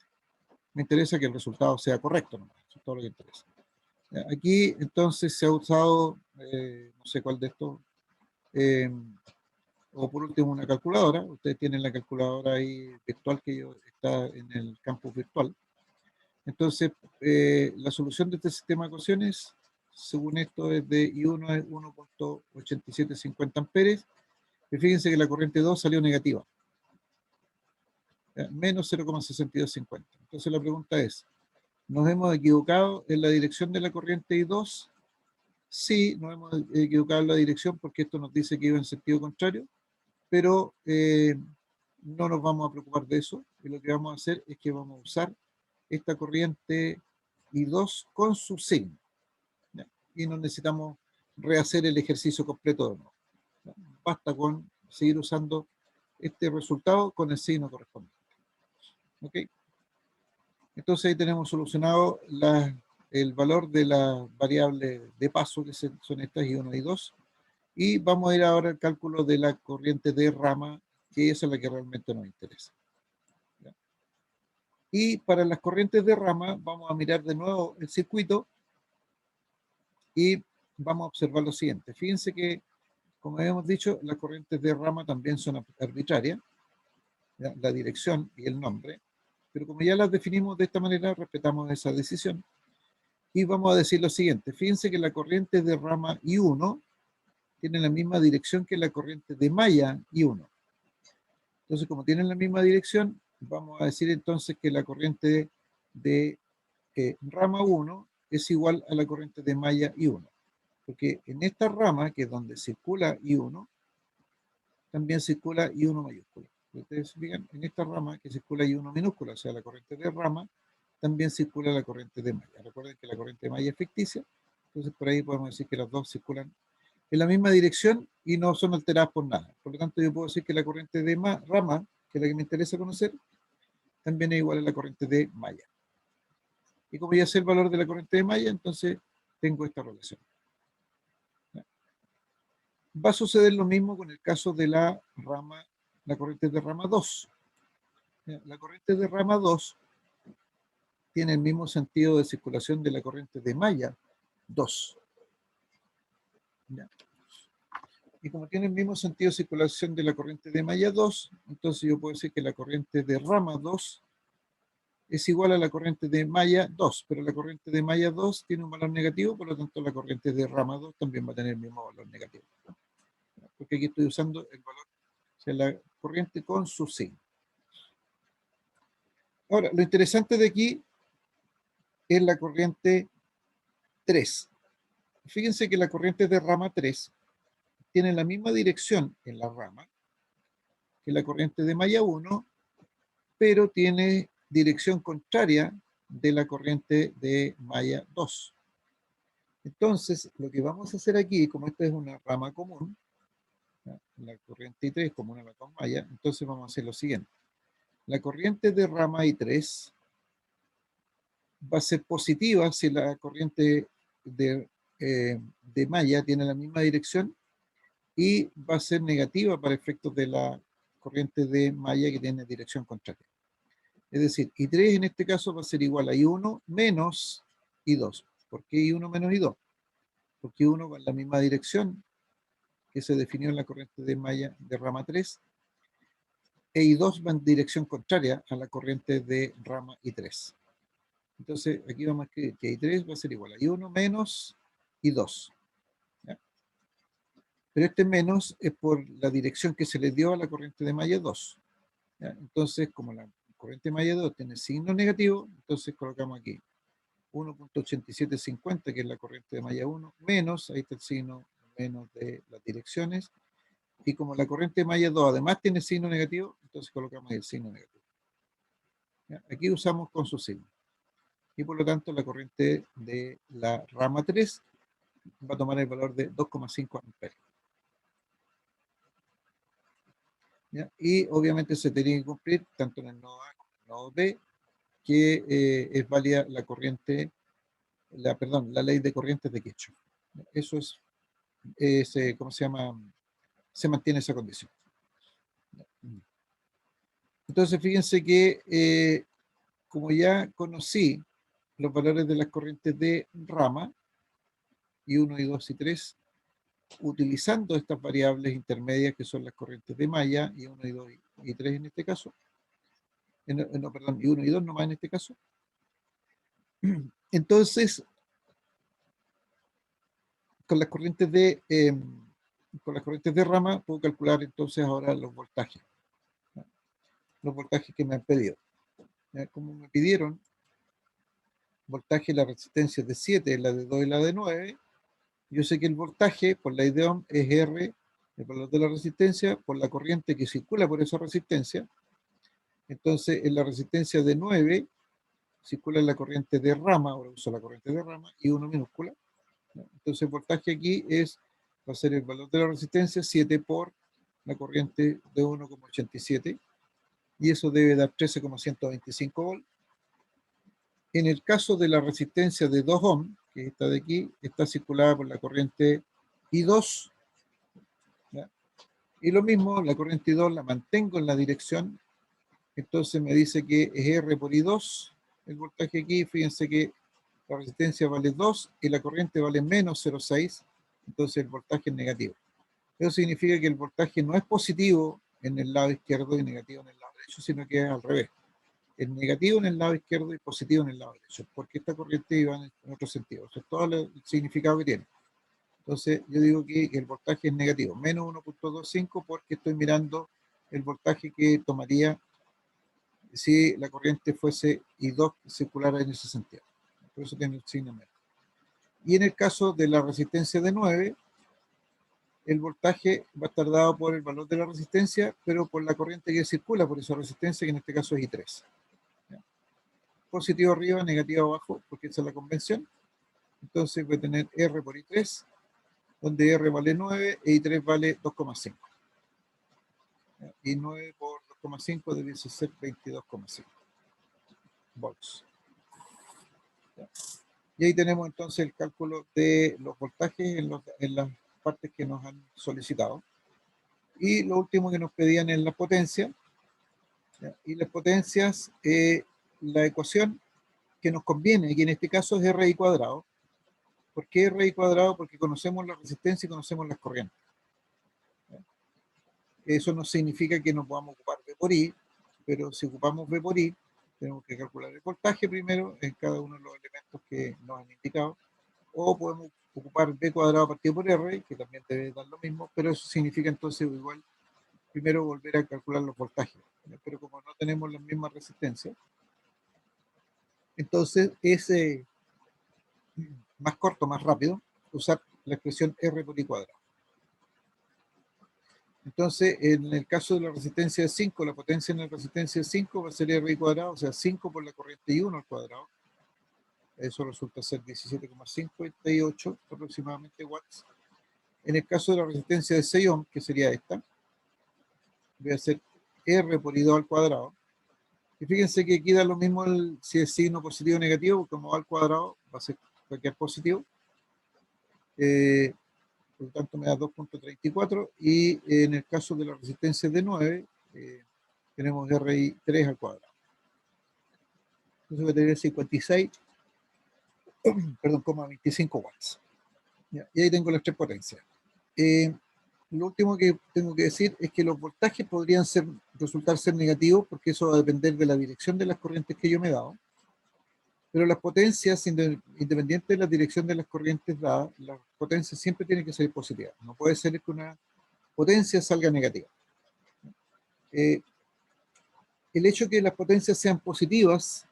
Me interesa que el resultado sea correcto, nomás. Eso es todo lo que interesa. ¿Ya? Aquí entonces se ha usado, no sé cuál de estos, o por último una calculadora. Ustedes tienen la calculadora ahí virtual que está en el campus virtual. Entonces, la solución de este sistema de ecuaciones, según esto, es de I1 es 1.8750 amperes Y fíjense que la corriente 2 salió negativa. Menos 0,6250. Entonces la pregunta es, ¿nos hemos equivocado en la dirección de la corriente I2? Sí, nos hemos equivocado en la dirección porque esto nos dice que iba en sentido contrario, pero no nos vamos a preocupar de eso. Y lo que vamos a hacer es que vamos a usar esta corriente I2 con su signo. ¿Ya? Y no necesitamos rehacer el ejercicio completo de nuevo. ¿Ya? Basta con seguir usando este resultado con el signo correspondiente. ¿Ok? Entonces ahí tenemos solucionado el valor de la variable de paso, que son estas I1 y I2, y vamos a ir ahora al cálculo de la corriente de rama, que esa es la que realmente nos interesa. ¿Ya? Y para las corrientes de rama vamos a mirar de nuevo el circuito y vamos a observar lo siguiente. Fíjense que, como habíamos dicho, las corrientes de rama también son arbitrarias, ¿ya? La dirección y el nombre, pero como ya las definimos de esta manera, respetamos esa decisión. Y vamos a decir lo siguiente. Fíjense que la corriente de rama I1 tiene la misma dirección que la corriente de malla I1. Entonces, como tienen la misma dirección, vamos a decir entonces que la corriente de rama 1 es igual a la corriente de malla I1. Porque en esta rama, que es donde circula I1, también circula I1 mayúscula. Ustedes se fijan, en esta rama que circula I1 minúscula, o sea, la corriente de rama, también circula la corriente de malla. Recuerden que la corriente de malla es ficticia, entonces por ahí podemos decir que las dos circulan en la misma dirección y no son alteradas por nada. Por lo tanto, yo puedo decir que la corriente de rama, que es la que me interesa conocer, también es igual a la corriente de malla. Y como ya sé el valor de la corriente de malla, entonces tengo esta relación. Va a suceder lo mismo con el caso de la corriente de rama 2. La corriente de rama 2 tiene el mismo sentido de circulación de la corriente de malla 2. ¿Ya? Y como tiene el mismo sentido de circulación de la corriente de malla 2, entonces yo puedo decir que la corriente de rama 2 es igual a la corriente de malla 2, pero la corriente de malla 2 tiene un valor negativo, por lo tanto la corriente de rama 2 también va a tener el mismo valor negativo. Porque aquí estoy usando el valor, o sea, la corriente con su signo. Ahora, lo interesante de aquí es la corriente 3. Fíjense que la corriente de rama 3 tiene la misma dirección en la rama que la corriente de malla 1, pero tiene dirección contraria de la corriente de malla 2. Entonces, lo que vamos a hacer aquí, como esta es una rama común, ¿ya? La corriente I3 común a la con malla, entonces vamos a hacer lo siguiente. La corriente de rama I3 va a ser positiva si la corriente de malla tiene la misma dirección, y va a ser negativa para efectos de la corriente de malla que tiene dirección contraria. Es decir, I3 en este caso va a ser igual a I1 menos I2. ¿Por qué I1 menos I2? Porque I1 va en la misma dirección que se definió en la corriente de malla de rama 3, e I2 va en dirección contraria a la corriente de rama I3. Entonces, aquí vamos a escribir que I3 va a ser igual a I1 menos I2. ¿Ya? Pero este menos es por la dirección que se le dio a la corriente de malla 2. ¿Ya? Entonces, como la corriente de malla 2 tiene signo negativo, entonces colocamos aquí 1.8750, que es la corriente de malla 1, menos, ahí está el signo menos de las direcciones, y como la corriente de malla 2 además tiene signo negativo, entonces colocamos ahí el signo negativo. ¿Ya? Aquí usamos con su signo. Y por lo tanto la corriente de la rama 3 va a tomar el valor de 2,5 amperes. ¿Ya? Y obviamente se tiene que cumplir tanto en el nodo A como en el nodo B que es válida la corriente, la ley de corrientes de Kirchhoff. Eso es ¿cómo se llama? Se mantiene esa condición. Entonces fíjense que como ya conocí los valores de las corrientes de rama, I1, I2 y 3, utilizando estas variables intermedias que son las corrientes de malla, I1, I2 y 3 en este caso, no, perdón, I1 y 2 nomás en este caso. Entonces, con las corrientes con las corrientes de rama, puedo calcular entonces ahora los voltajes. Los voltajes que me han pedido. Como me pidieron voltaje, la resistencia es de 7, la de 2 y la de 9, yo sé que el voltaje por la I de Ohm es R, el valor de la resistencia, por la corriente que circula por esa resistencia. Entonces, en la resistencia de 9, circula la corriente de rama, ahora uso la corriente de rama, y 1 minúscula. Entonces, el voltaje aquí va a ser el valor de la resistencia, 7 por la corriente de 1,87, y eso debe dar 13,125 volts. En el caso de la resistencia de 2 ohm, que está de aquí, está circulada por la corriente I2, ¿ya? Y lo mismo, la corriente I2 la mantengo en la dirección, entonces me dice que es R por I2, el voltaje aquí, fíjense que la resistencia vale 2 y la corriente vale menos 0,6, entonces el voltaje es negativo. Eso significa que el voltaje no es positivo en el lado izquierdo y negativo en el lado derecho, sino que es al revés. Es negativo en el lado izquierdo y positivo en el lado derecho, porque esta corriente iba en otro sentido. Eso es todo el significado que tiene. Entonces, yo digo que el voltaje es negativo, menos 1,25, porque estoy mirando el voltaje que tomaría si la corriente fuese I2 circular en ese sentido. Por eso tiene el signo menos. Y en el caso de la resistencia de 9, el voltaje va a estar dado por el valor de la resistencia, pero por la corriente que circula por esa resistencia, que en este caso es I3. Positivo arriba, negativo abajo, porque esa es la convención. Entonces voy a tener R por I3, donde R vale 9 e I3 vale 2,5. Y 9 por 2,5 debe ser 22,5 volts. Y ahí tenemos entonces el cálculo de los voltajes en las partes que nos han solicitado. Y lo último que nos pedían es la potencia. Y las potencias, la ecuación que nos conviene, que en este caso es RI cuadrado. ¿Por qué RI cuadrado? Porque conocemos la resistencia y conocemos las corrientes. Eso no significa que no podamos ocupar V por I, pero si ocupamos V por I, tenemos que calcular el voltaje primero en cada uno de los elementos que nos han indicado, o podemos ocupar V cuadrado partido por R, que también debe dar lo mismo, pero eso significa entonces igual primero volver a calcular los voltajes. Pero como no tenemos las mismas resistencias, entonces es más corto, más rápido, usar la expresión R por I cuadrado. Entonces, en el caso de la resistencia de 5, la potencia en la resistencia de 5 va a ser R cuadrado, o sea, 5 por la corriente I1 al cuadrado. Eso resulta ser 17,58 aproximadamente watts. En el caso de la resistencia de 6 ohm, que sería esta, voy a hacer R por I2 al cuadrado. Y fíjense que aquí da lo mismo si es signo positivo o negativo, como va al cuadrado, va a ser cualquier positivo. Por lo tanto me da 2,34, y en el caso de la resistencia de 9, tenemos RI3 al cuadrado. Entonces voy a tener 56, perdón, 25 watts. ¿Ya? Y ahí tengo las tres potencias. Lo último que tengo que decir es que los voltajes podrían resultar ser negativos, porque eso va a depender de la dirección de las corrientes que yo me he dado. Pero las potencias, independiente de la dirección de las corrientes dadas, las potencias siempre tienen que ser positivas. No puede ser que una potencia salga negativa. El hecho de que las potencias sean positivas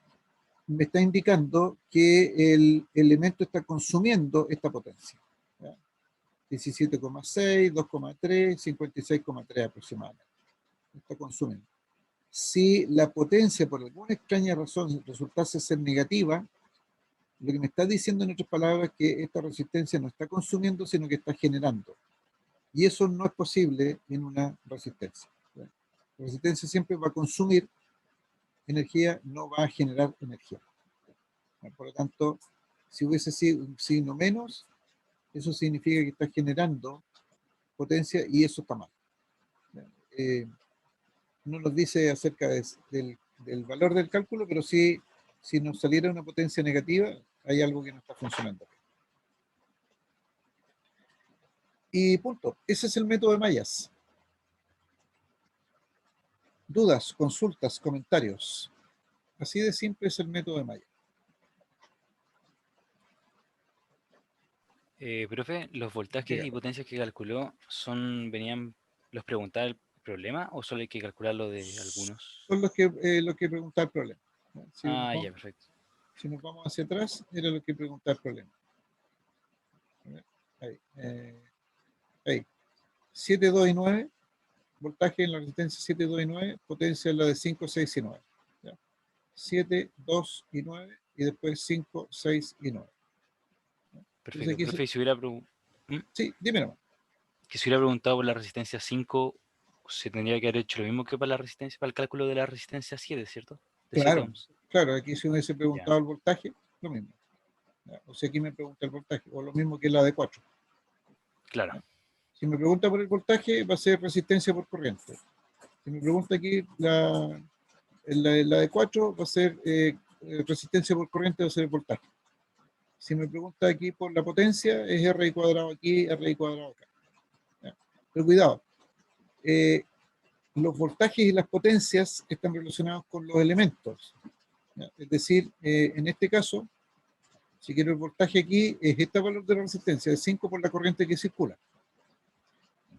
me está indicando que el elemento está consumiendo esta potencia. 17,6, 2,3, 56,3 aproximadamente. Está consumiendo. Si la potencia por alguna extraña razón resultase ser negativa, lo que me está diciendo en otras palabras es que esta resistencia no está consumiendo, sino que está generando. Y eso no es posible en una resistencia. La resistencia siempre va a consumir energía, no va a generar energía. Por lo tanto, si hubiese sido un signo menos, eso significa que está generando potencia y eso está mal. No nos dice acerca del valor del cálculo, pero sí, si nos saliera una potencia negativa, hay algo que no está funcionando. Y punto. Ese es el método de mallas. Dudas, consultas, comentarios. Así de simple es el método de Maya. Profe, ¿los voltajes Dígame. y potencias que calculó los preguntaba el problema o solo hay que calcularlo de algunos? Son lo que preguntaba el problema. ¿No? Ah, ya, perfecto. Si nos vamos hacia atrás, era lo que preguntaba el problema. A ver, ahí. Ahí. 7, 2 y 9. Voltaje en la resistencia 7, 2 y 9. Potencia en la de 5, 6 y 9. ¿Ya? 7, 2 y 9. Y después 5, 6 y 9. Entonces Perfecto. aquí Profe, y si hubiera, sí, dime nomás. que si hubiera preguntado por la resistencia 5, se tendría que haber hecho lo mismo que para la resistencia, para el cálculo de la resistencia 7, ¿cierto? De 7 Claro, ohms. claro, aquí si hubiese Ya, preguntado el voltaje, lo mismo. ¿Ya? O sea, aquí me pregunta el voltaje, o lo mismo que la de 4. claro. Si me pregunta por el voltaje, va a ser resistencia por corriente. Si me pregunta aquí la de 4, va a ser resistencia por corriente, va a ser el voltaje. Si me pregunta aquí por la potencia, es R cuadrado aquí, R cuadrado acá. ¿Ya? Pero cuidado, los voltajes y las potencias están relacionados con los elementos. ¿Ya? Es decir, en este caso, si quiero el voltaje aquí, es este valor de la resistencia, es 5 por la corriente que circula.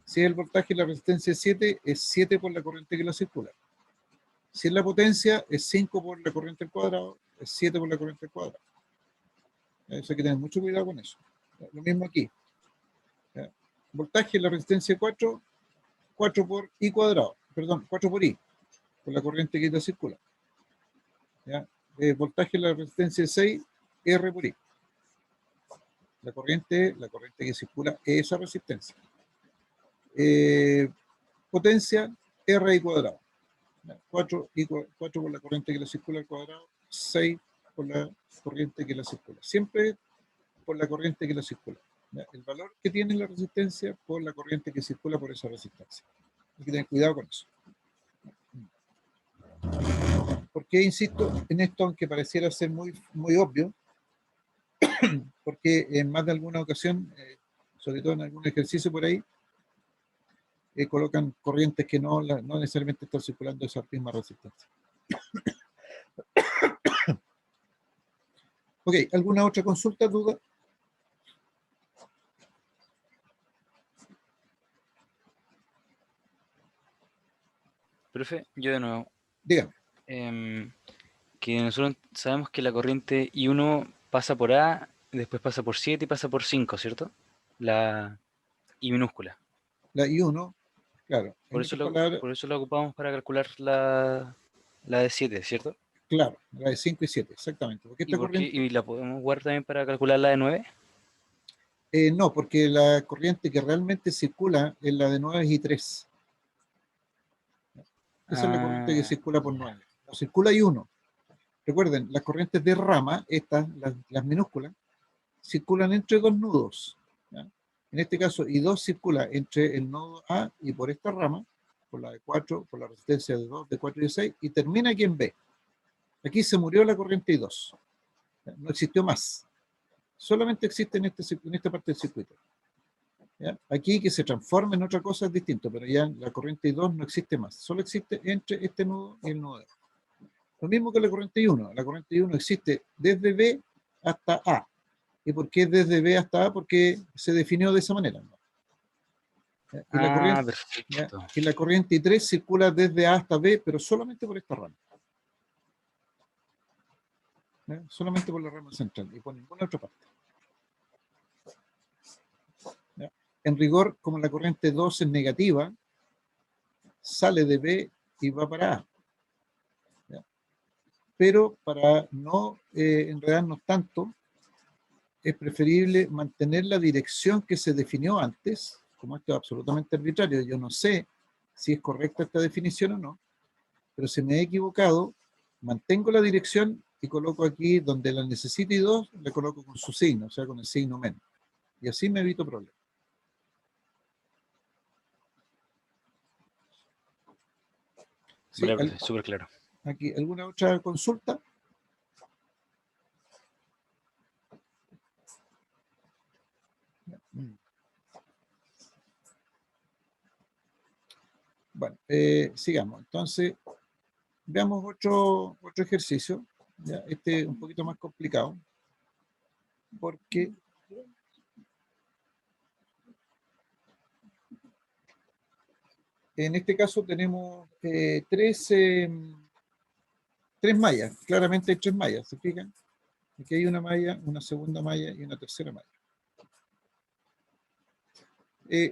Si es el voltaje y la resistencia es 7, es 7 por la corriente que la circula. Si es la potencia, es 5 por la corriente al cuadrado, es 7 por la corriente al cuadrado. Eso hay que tener mucho cuidado con eso. Lo mismo aquí. ¿Ya? Voltaje y la resistencia 4, 4 por I cuadrado, perdón, 4 por I, por la corriente que la circula. ¿Ya? Voltaje y la resistencia 6, R por I. La corriente que circula es esa resistencia. Potencia, R I cuadrado. 4, por la corriente que la circula al cuadrado, 6 por la corriente que la circula. Siempre por la corriente que la circula. ¿Ya? El valor que tiene la resistencia por la corriente que circula por esa resistencia. Hay que tener cuidado con eso. ¿Por qué insisto en esto, aunque pareciera ser muy, muy obvio? Porque en más de alguna ocasión, sobre todo en algún ejercicio por ahí, colocan corrientes que no necesariamente están circulando esa misma resistencia. Ok, ¿alguna otra consulta, duda? Profe, yo de nuevo. Dígame. Que nosotros sabemos que la corriente I1 pasa por A, después pasa por 7 y pasa por 5, ¿cierto? La I minúscula. La I1, claro, en Por eso otras lo, palabras, por eso lo ocupamos para calcular la de 7, ¿cierto? claro, la de 5 y 7, exactamente. Porque ¿Y esta por qué? corriente, ¿Y la podemos guardar también para calcular la de 9? no, porque la corriente que realmente circula es la de 9 y 3. Esa es la corriente que Ah, circula por ya. 9. No circula I1. Recuerden, las corrientes de rama, estas, las minúsculas, circulan entre dos nudos. ¿Ya? En este caso, I2 circula entre el nodo A y por esta rama, por la de 4, por la resistencia de 2, de 4 y de 6, y termina aquí en B. Aquí se murió la corriente I2. ¿Ya? No existió más. Solamente existe en esta parte del circuito. ¿Ya? Aquí que se transforme en otra cosa es distinto, pero ya la corriente I2 no existe más. Solo existe entre este nudo y el nudo de A. Lo mismo que la corriente I1. La corriente I1 existe desde B hasta A. ¿Y por qué desde B hasta A? Porque se definió de esa manera, ¿no? ¿Ya? Ah, ¿Ya? perfecto. Y la corriente I3 circula desde A hasta B, pero solamente por esta rama. ¿Ya? Solamente por la rama central y por ninguna otra parte. ¿Ya? En rigor, como la corriente 2 es negativa, sale de B y va para A. ¿Ya? Pero para no enredarnos tanto, es preferible mantener la dirección que se definió antes, como esto es absolutamente arbitrario. Yo no sé si es correcta esta definición o no, pero si me he equivocado, mantengo la dirección y coloco aquí donde la necesite y 2, le coloco con su signo, o sea, con el signo menos. Y así me evito problemas. ¿Sí? Vale, profe, súper claro. Aquí, ¿alguna otra consulta? Bueno, sigamos. Entonces, veamos otro ejercicio. ¿Ya? Este es un poquito más complicado, porque En este caso tenemos tres mallas, claramente hay tres mallas, ¿se fijan? Aquí hay una malla, una segunda malla y una tercera malla.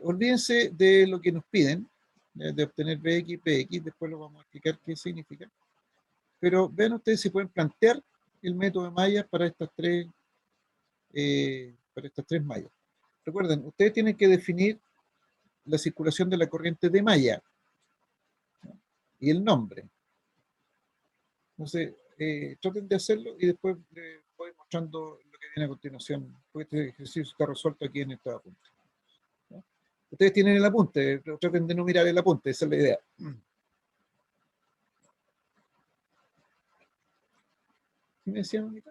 Olvídense de lo que nos piden, de obtener BX, PX, después lo vamos a explicar qué significa. Pero vean ustedes si pueden plantear el método de mallas para estas tres mallas. Recuerden, ustedes tienen que definir la circulación de la corriente de malla, ¿no? Y el nombre. Entonces, traten de hacerlo y después les voy mostrando lo que viene a continuación, porque este ejercicio está resuelto aquí en esta apunte, ¿no? Ustedes tienen el apunte, pero traten de no mirar el apunte, esa es la idea. ¿Qué me decían ahorita?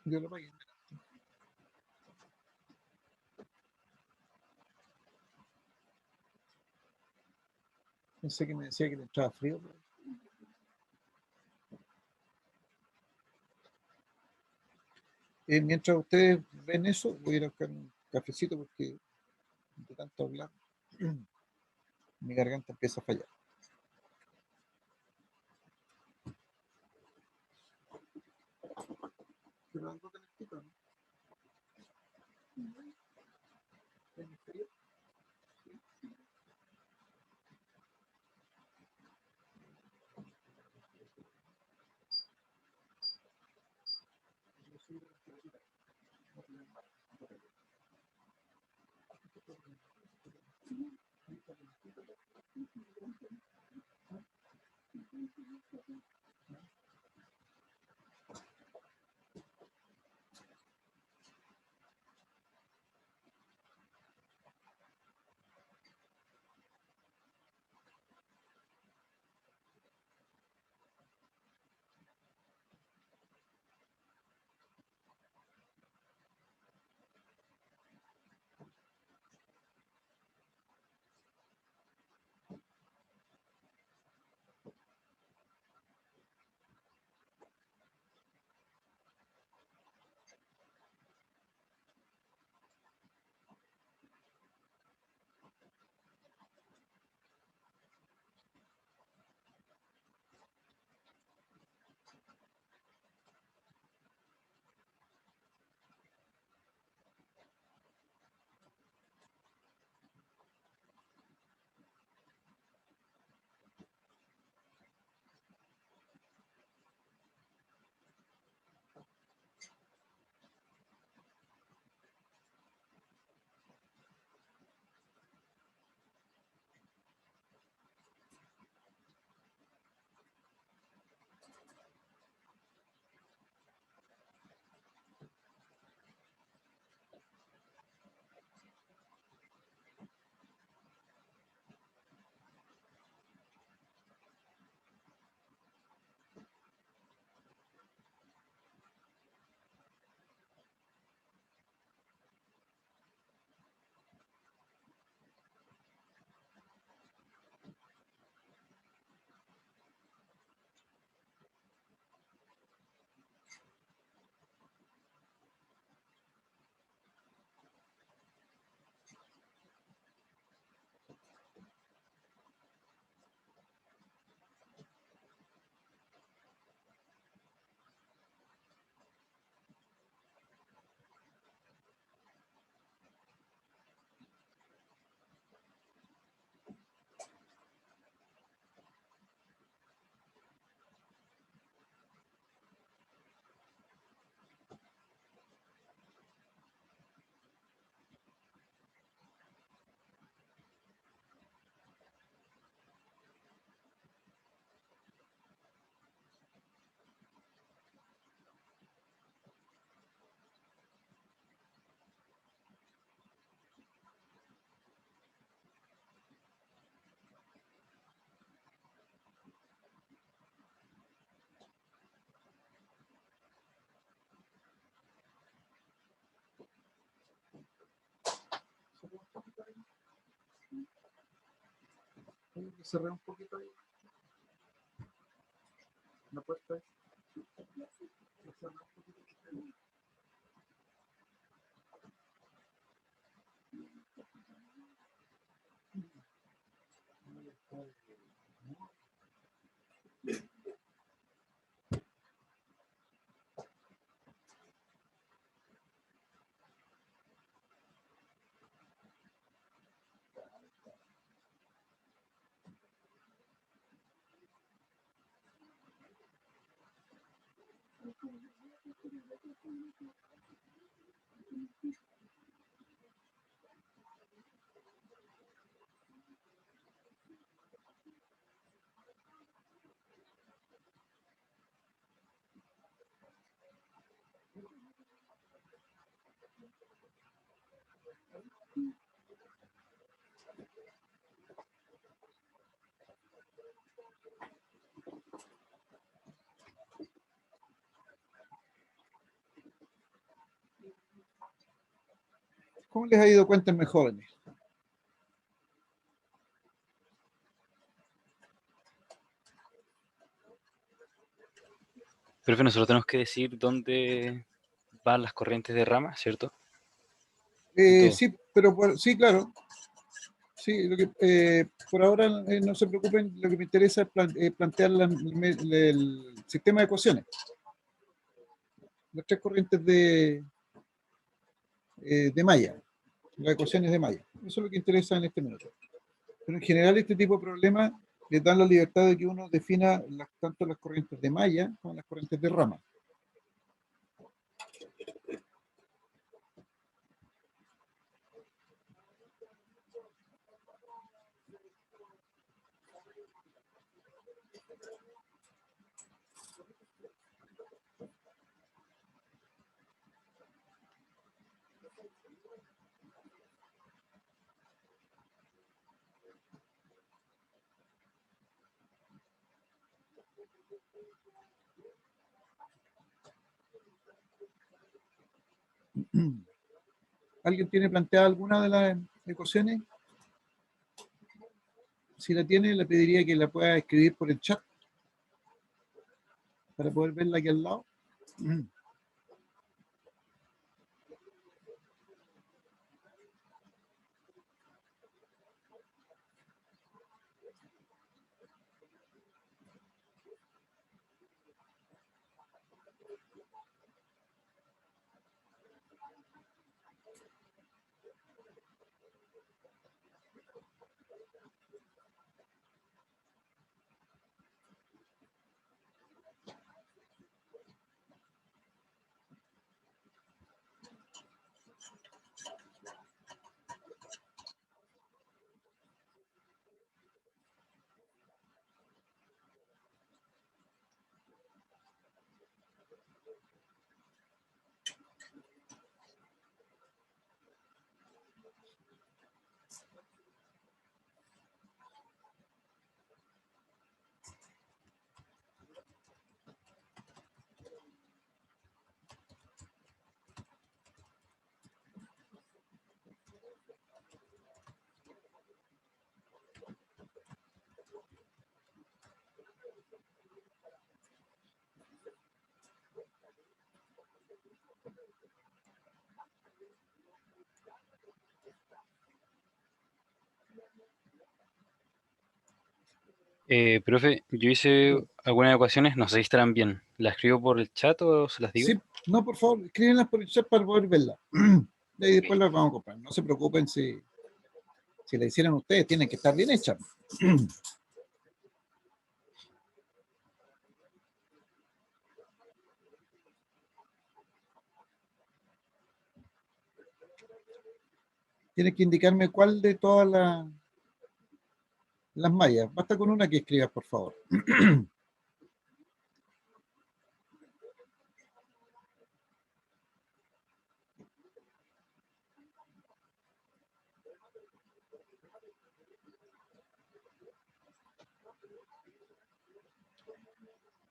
Yo lo pagué. Pensé que me decía que le entraba frío. Mientras ustedes ven eso, voy a ir a buscar un cafecito porque de tanto hablar, mi garganta empieza a fallar. Pero algo calentito, ¿no? ¿Tiene frío? Yo soy de la ciudad, no tiene más. Cerré un poquito ahí la puerta. ¿Cómo les ha ido? Cuéntenme, jóvenes. Profe, nosotros tenemos que decir dónde van las corrientes de rama, ¿cierto? Todo. Sí, pero sí, claro. Sí, por ahora no se preocupen, lo que me interesa es plantear el sistema de ecuaciones. Las tres corrientes de malla, las ecuaciones de malla. Eso es lo que interesa en este minuto. Pero en general este tipo de problemas les dan la libertad de que uno defina tanto las corrientes de malla como las corrientes de rama. ¿Alguien tiene planteada alguna de las ecuaciones? Si la tiene, le pediría que la pueda escribir por el chat para poder verla aquí al lado. Profe, yo hice algunas ecuaciones, no sé si estarán bien. ¿Las escribo por el chat o se las digo? Sí, no, por favor, escríbenlas por el chat para poder verlas. Y después las vamos a comprar. No se preocupen si la hicieran ustedes, tienen que estar bien hechas. Tienes que indicarme cuál de todas las mallas. Basta con una que escribas, por favor.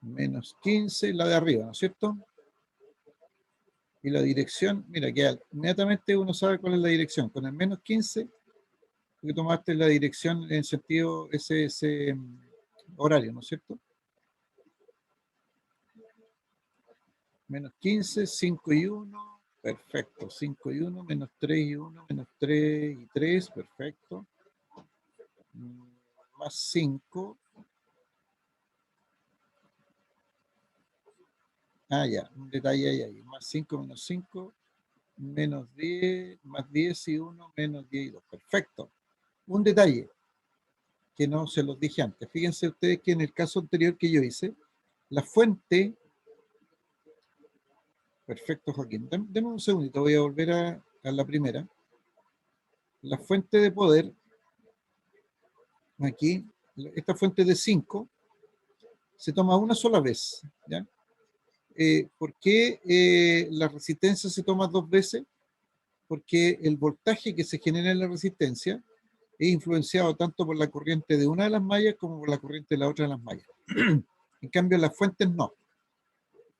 Menos 15, la de arriba, ¿no es cierto? Y la dirección, mira, que inmediatamente uno sabe cuál es la dirección. Con el menos 15, que tomaste la dirección en sentido ese horario, ¿no es cierto? Menos 15, 5 y 1, perfecto. 5 y 1, menos 3 y 1, menos 3 y 3, perfecto. Más 5. Ah, ya, un detalle ahí. Más 5 menos 5, menos 10, más 10 y 1, menos 10 y 2. Perfecto. Un detalle que no se los dije antes. Fíjense ustedes que en el caso anterior que yo hice, la fuente Perfecto, Joaquín. Deme un segundito, voy a volver a la primera. La fuente de poder, aquí, esta fuente de 5, se toma una sola vez, ¿ya? ¿Por qué la resistencia se toma 2 veces? Porque el voltaje que se genera en la resistencia es influenciado tanto por la corriente de una de las mallas como por la corriente de la otra de las mallas. En cambio, las fuentes no.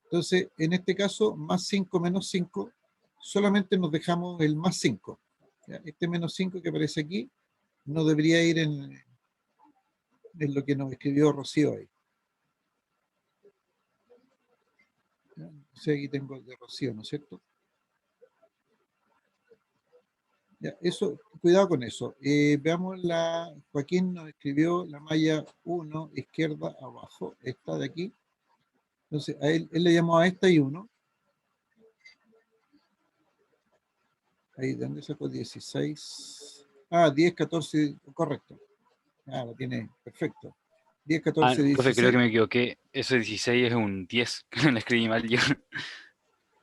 Entonces, en este caso, más 5 menos 5, solamente nos dejamos el más 5. ¿Ya? Este menos 5 que aparece aquí no debería ir en lo que nos escribió Rocío ahí. ¿Ya? Entonces aquí tengo el de Rocío, ¿no es cierto? Ya, eso, cuidado con eso. Veamos Joaquín nos escribió la malla 1, izquierda, abajo, esta de aquí. Entonces, a él le llamó a esta y 1. Ahí, ¿de dónde sacó 16? Ah, 10, 14, correcto. Ah, lo tiene, perfecto. 10, 14, Profe, creo 16. que me equivoqué. Ese 16 es un 10. Que lo escribí mal yo.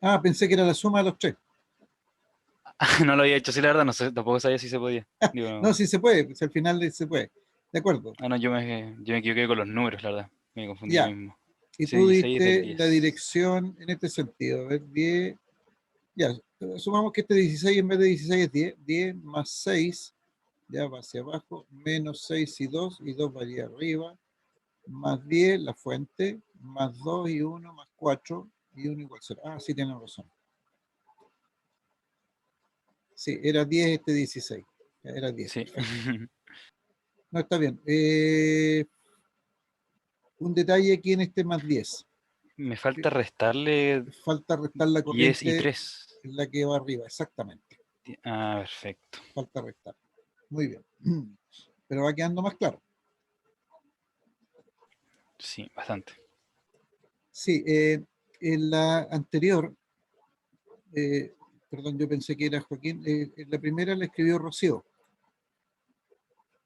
Ah, pensé que era la suma de los 3. No lo había hecho así, la verdad. No sé, tampoco sabía si se podía. No, Digo, sí se puede, pues al final se puede. De acuerdo. no, yo me equivoqué con los números, la verdad. Me confundí yo Ya. mismo. Y Ese tú 16 es del diste la 10. dirección en este sentido. A ver, 10. Ya, sumamos que este 16 en vez de 16 es 10. 10 más 6, ya va hacia abajo, menos 6 y 2 va allá arriba, más 10 la fuente, más 2 y 1 más 4 y 1 igual 0. Ah, sí, tienen razón. Sí, era 10 este 16. Era 10, Sí. perfecto. No, está bien. Un detalle aquí en este más 10. Me falta restarle Falta restar la 10 y corriente 3. en la que va arriba, exactamente. Ah, perfecto. Falta restar. Muy bien. Pero va quedando más claro. Sí, bastante. Sí, en la anterior, eh, perdón, yo pensé que era Joaquín, en la primera la escribió Rocío.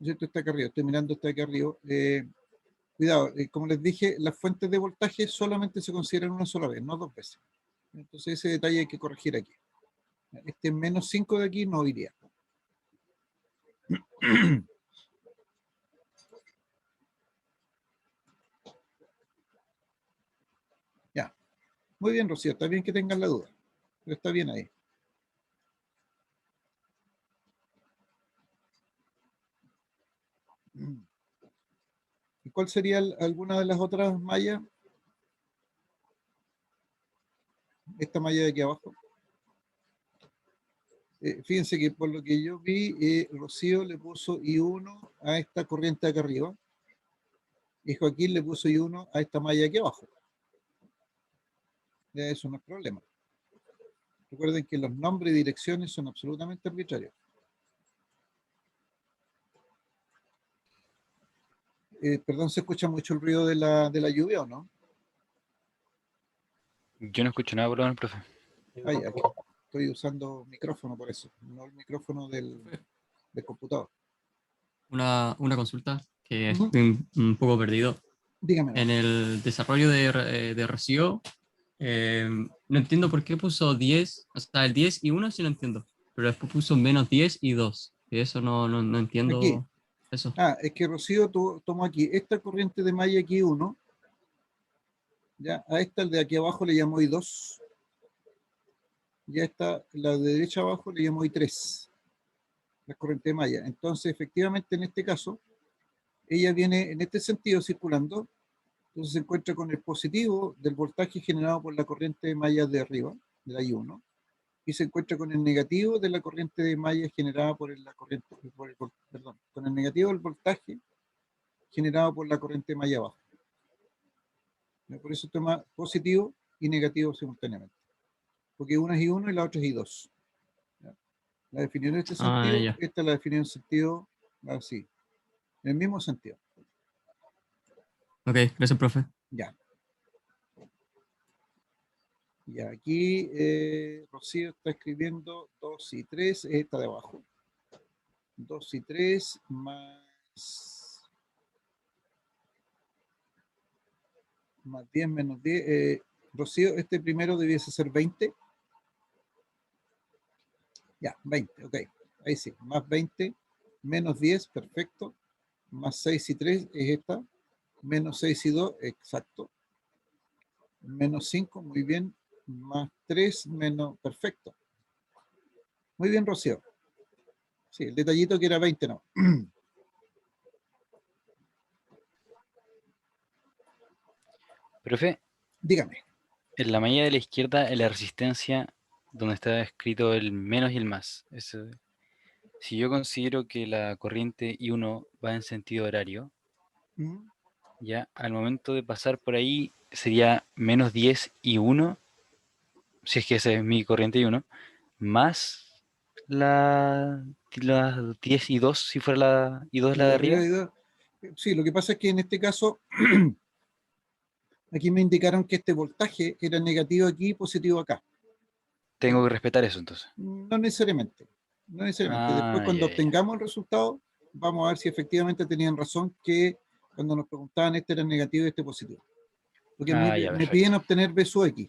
Esto está acá arriba, estoy mirando está acá arriba. Cuidado, como les dije, las fuentes de voltaje solamente se consideran una sola vez, no 2 veces. Entonces ese detalle hay que corregir aquí. Este menos 5 de aquí no iría. Ya, muy bien, Rocío, está bien que tengan la duda, pero está bien ahí. ¿Y cuál sería alguna de las otras mallas? Esta malla de aquí abajo. Fíjense que por lo que yo vi, Rocío le puso I1 a esta corriente de acá arriba y Joaquín le puso I1 a esta malla aquí abajo. Ya eso no es problema. Recuerden que los nombres y direcciones son absolutamente arbitrarios. Perdón, ¿se escucha mucho el ruido de la lluvia o no? Yo no escucho nada por lo menos, profe. Ay, aquí estoy usando micrófono por eso, no el micrófono del computador. Una consulta que Ujú. estoy un poco perdido. Dígame, En ¿no? el desarrollo de Rocío, no entiendo por qué puso 10, o sea, el 10 y 1 sí lo entiendo, pero después puso menos 10 y 2. Y eso no Aquí. entiendo eso. Ah, es que Rocío tomó aquí esta corriente de malla aquí 1, ya a esta el de aquí abajo le llamó I2, ya esta, la de derecha abajo le llamó I3, la corriente de malla. Entonces, efectivamente, en este caso, ella viene en este sentido circulando, entonces se encuentra con el positivo del voltaje generado por la corriente de malla de arriba, de la I1, y se encuentra con el negativo de la corriente de malla generada por la corriente, perdón, con el negativo del voltaje generado por la corriente de malla abajo. Por eso toma positivo y negativo simultáneamente. Porque una es I1 y la otra es I2. La definición en este Ah, sentido, ya. esta la definió en sentido así, en el mismo sentido. Ok, gracias, profe. Ya. Y aquí Rocío está escribiendo 2 y 3, esta de abajo. 2 y 3 más 10 menos 10, Rocío, este primero debiese ser 20. Ya, 20, ok. Ahí sí, más 20, menos 10, perfecto. Más 6 y 3 es esta. Menos 6 y 2, exacto. Menos 5, muy bien. Más 3, menos, perfecto. Muy bien, Rocío. Sí, el detallito que era 20, no. Profe, Dígame. en la malla de la izquierda, en la resistencia, donde está escrito el menos y el más. Si yo considero que la corriente I1 va en sentido horario, Mm, ya al momento de pasar por ahí sería menos 10 y 1, si es que esa es mi corriente I1, más la 10 y 2, si fuera la I2 la la de de arriba arriba. y dos. Sí, lo que pasa es que en este caso, aquí me indicaron que este voltaje era negativo aquí y positivo acá. Tengo que respetar eso entonces. No necesariamente. No necesariamente. Después, Ah, cuando ya, ya. obtengamos el resultado, vamos a ver si efectivamente tenían razón que cuando nos preguntaban este era negativo y este positivo. Porque Ah, ya, me perfecto. piden obtener B sub X.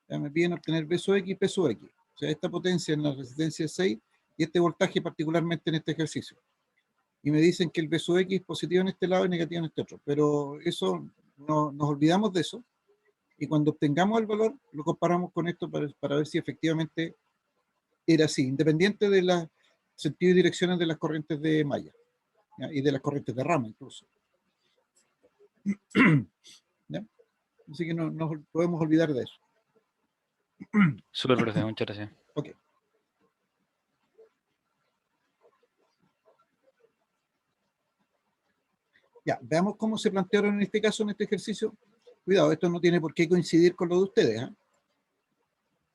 Ya me piden obtener B sub X y P sub X. O sea, esta potencia en la resistencia 6 y este voltaje particularmente en este ejercicio. Y me dicen que el B sub X es positivo en este lado y negativo en este otro. Pero eso, no, nos olvidamos de eso. Y cuando obtengamos el valor, lo comparamos con esto para ver si efectivamente era así, independiente de los sentidos y direcciones de las corrientes de malla, ¿ya? Y de las corrientes de rama incluso. ¿Ya? Así que no nos podemos olvidar de eso. Súper, profe, muchas gracias. Ok. Ya, veamos cómo se plantearon en este caso, en este ejercicio. Cuidado, esto no tiene por qué coincidir con lo de ustedes, ¿eh?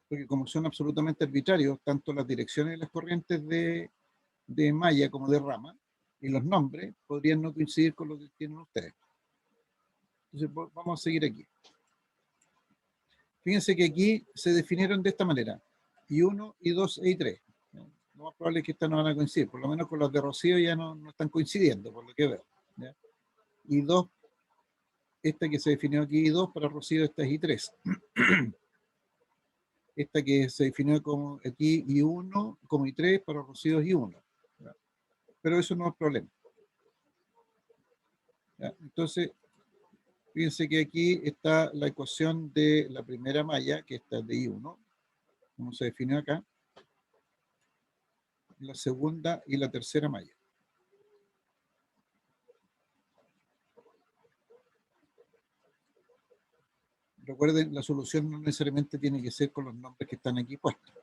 Porque como son absolutamente arbitrarios, tanto las direcciones de las corrientes de malla como de rama, y los nombres podrían no coincidir con lo que tienen ustedes. Entonces, vamos a seguir aquí. Fíjense que aquí se definieron de esta manera, I1, I2 e I3. Lo más probable es que estas no van a coincidir, por lo menos con las de Rocío ya no están coincidiendo, por lo que veo. ¿Ya? I2, esta que se definió aquí I2, para Rocío esta es I3. Esta que se definió como aquí I1, como I3, para Rocío es I1. ¿Ya? Pero eso no es problema. ¿Ya? Entonces, fíjense que aquí está la ecuación de la primera malla, que está de I1, como se definió acá, la segunda y la tercera malla. Recuerden, la solución no necesariamente tiene que ser con los nombres que están aquí puestos.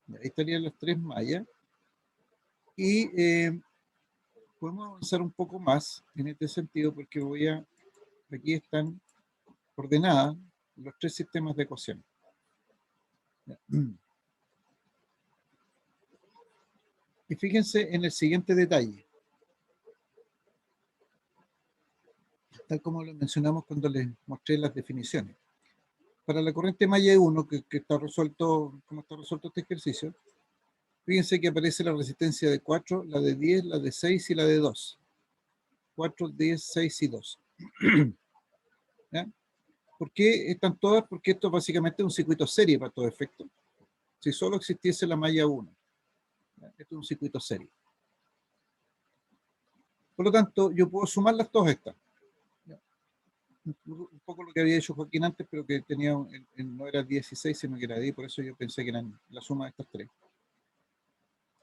Ahí estarían las tres mallas. Y podemos avanzar un poco más en este sentido porque aquí están ordenadas los tres sistemas de ecuaciones. Y fíjense en el siguiente detalle. Tal como lo mencionamos cuando les mostré las definiciones. Para la corriente malla 1, que está resuelto, como está resuelto este ejercicio, fíjense que aparece la resistencia de 4, la de 10, la de 6 y la de 2. 4, 10, 6 y 2. ¿Ya? ¿Por qué están todas? Porque esto básicamente es un circuito serie para todo efecto. Si solo existiese la malla 1. ¿Ya? Esto es un circuito serie. Por lo tanto, yo puedo sumarlas todas estas. ¿Ya? Un poco lo que había dicho Joaquín antes, pero que tenía no era 16, sino que era 10, por eso yo pensé que eran la suma de estas tres.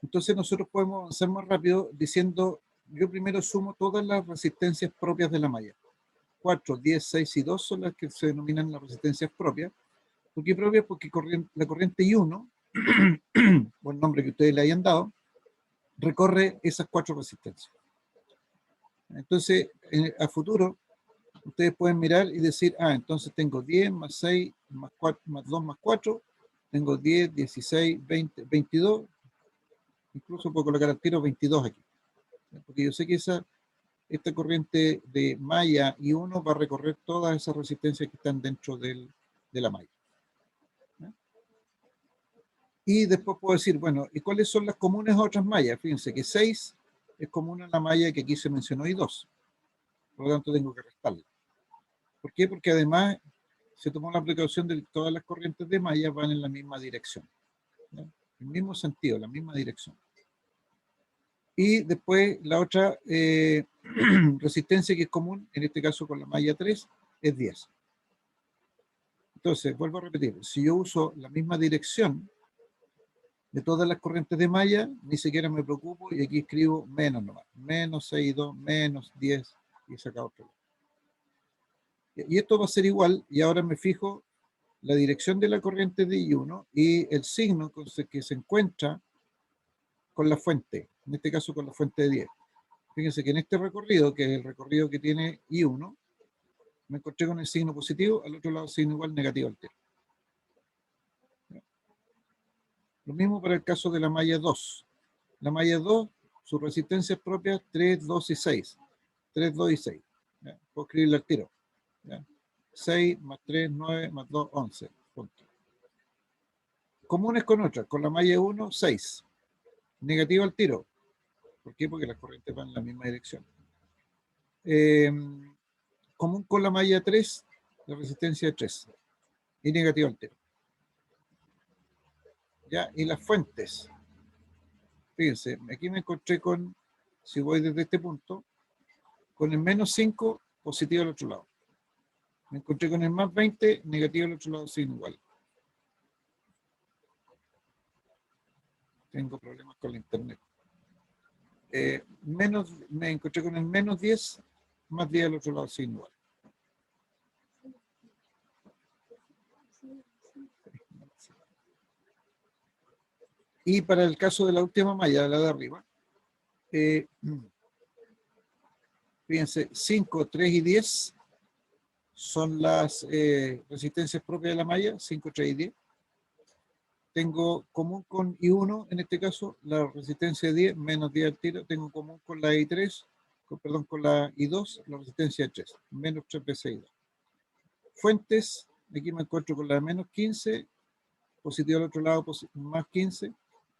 Entonces nosotros podemos avanzar más rápido diciendo, yo primero sumo todas las resistencias propias de la malla. 4, 10, 6 y 2 son las que se denominan las resistencias propias. ¿Por qué propias? Porque la corriente I1, o el nombre que ustedes le hayan dado, recorre esas cuatro resistencias. Entonces, a futuro, ustedes pueden mirar y decir, entonces tengo 10 más 6 más 4 más 2 más 4, tengo 10, 16, 20, 22, incluso puedo colocar al tiro 22 aquí. Porque yo sé que esta corriente de malla I1 va a recorrer todas esas resistencias que están dentro de la malla. ¿Ya? Y después puedo decir, bueno, ¿y cuáles son las comunes a otras mallas? Fíjense que 6 es común a la malla que aquí se mencionó y 2. Por lo tanto, tengo que restarla. ¿Por qué? Porque además se tomó la precaución de que todas las corrientes de malla van en la misma dirección. ¿Ya? El mismo sentido, la misma dirección. Y después la otra resistencia que es común, en este caso con la malla 3, es 10. Entonces, vuelvo a repetir, si yo uso la misma dirección de todas las corrientes de malla, ni siquiera me preocupo y aquí escribo menos nomás. Menos 6,2, menos 10 y saca otro. Y esto va a ser igual y ahora me fijo la dirección de la corriente de I1 y el signo que se encuentra con la fuente, en este caso con la fuente de 10. Fíjense que en este recorrido, que es el recorrido que tiene I1, me encontré con el signo positivo, al otro lado signo igual negativo al tiro. Lo mismo para el caso de la malla 2. La malla 2, su resistencia es propia 3, 2 y 6. 3, 2 y 6. ¿Ya? Puedo escribirle al tiro. ¿Ya? 6 más 3, 9 más 2, 11. Punto. Comunes con otras. Con la malla 1, 6. Negativo al tiro. ¿Por qué? Porque las corrientes van en la misma dirección. Común con la malla 3, la resistencia es 3. Y negativo al tiro. ¿Ya? Y las fuentes. Fíjense, aquí me encontré con, si voy desde este punto, con el menos 5, positivo al otro lado. Me encontré con el más 20, negativo al otro lado, signo igual. Tengo problemas con la internet. Me encontré con el menos 10, más 10 al otro lado, signo igual. Y para el caso de la última malla, la de arriba, fíjense, 5, 3 y 10 son las resistencias propias de la malla, 5, 3 y 10. Tengo común con I1, en este caso, la resistencia de 10, menos 10 al tiro. Tengo común con la I3, con la I2, la resistencia de 3, menos 3 veces I2. Fuentes, aquí me encuentro con la de menos 15, positivo al otro lado, más 15.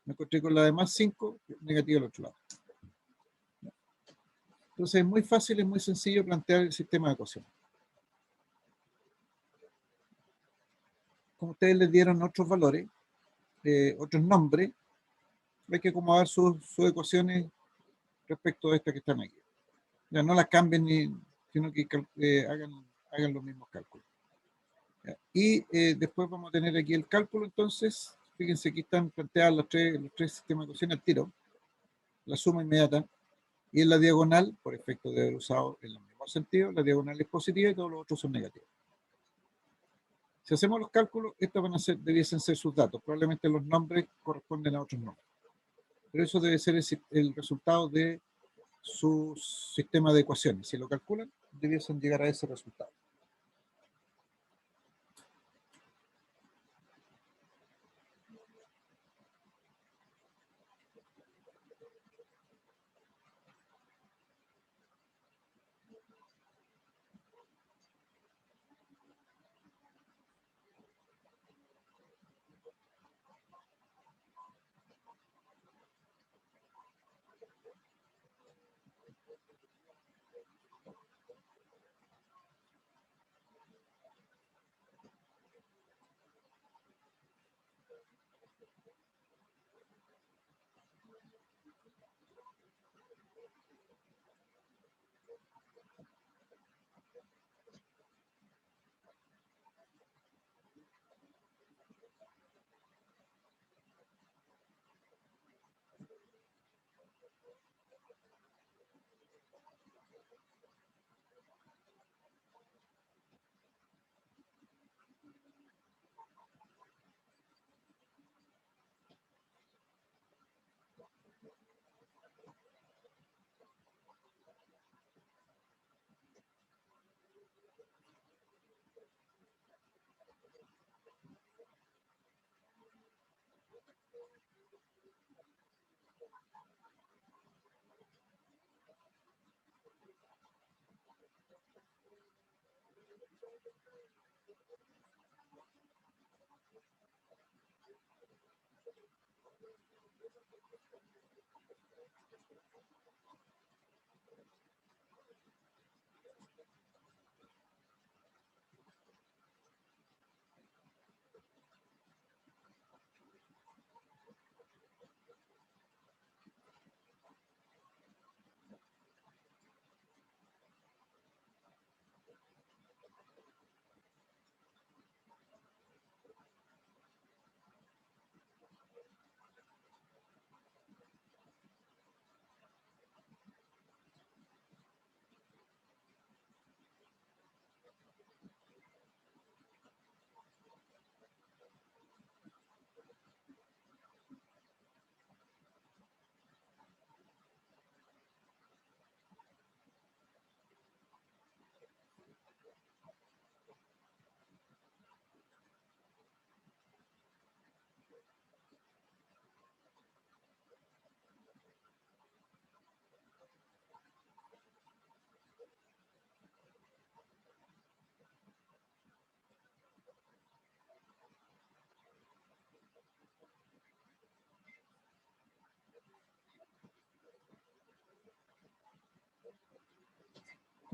Me encontré con la de más 5, negativo al otro lado. Entonces es muy fácil, es muy sencillo plantear el sistema de ecuaciones. Como ustedes les dieron otros valores, otros nombres, hay que acomodar sus ecuaciones respecto a estas que están aquí. Ya no las cambien, sino que hagan los mismos cálculos. ¿Ya? Y después vamos a tener aquí el cálculo, entonces, fíjense, aquí están planteadas los tres sistemas de ecuaciones al tiro, la suma inmediata, y en la diagonal, por efecto de haber usado en el mismo sentido, la diagonal es positiva y todos los otros son negativos. Si hacemos los cálculos, estos debiesen ser sus datos. Probablemente los nombres corresponden a otros nombres. Pero eso debe ser el resultado de su sistema de ecuaciones. Si lo calculan, debiesen llegar a ese resultado.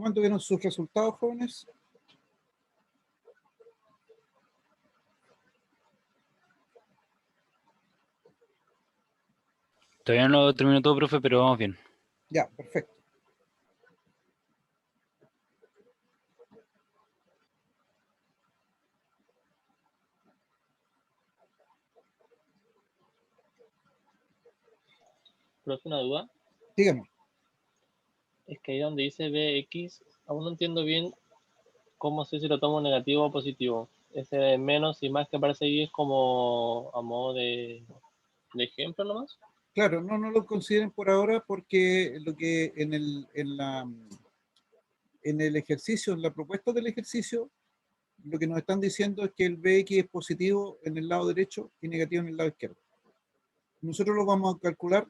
¿Cómo tuvieron sus resultados, jóvenes? Todavía no lo termino todo, profe, pero vamos bien. Ya, perfecto. Profe, una duda. Dígame. Es que ahí donde dice Bx, aún no entiendo bien cómo sé si lo tomo negativo o positivo. Ese menos y más que aparece ahí es como a modo de ejemplo nomás. Claro, no lo consideren por ahora porque lo que en el ejercicio, en la propuesta del ejercicio, lo que nos están diciendo es que el Bx es positivo en el lado derecho y negativo en el lado izquierdo. Nosotros lo vamos a calcular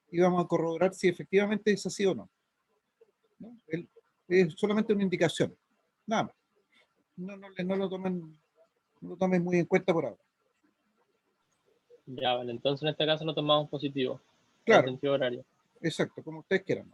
y vamos a corroborar si efectivamente es así o no. ¿No? Es solamente una indicación, nada más. No lo tomen muy en cuenta por ahora. Ya, vale. Entonces en este caso lo tomamos positivo, en Claro, sentido horario. exacto, como ustedes quieran.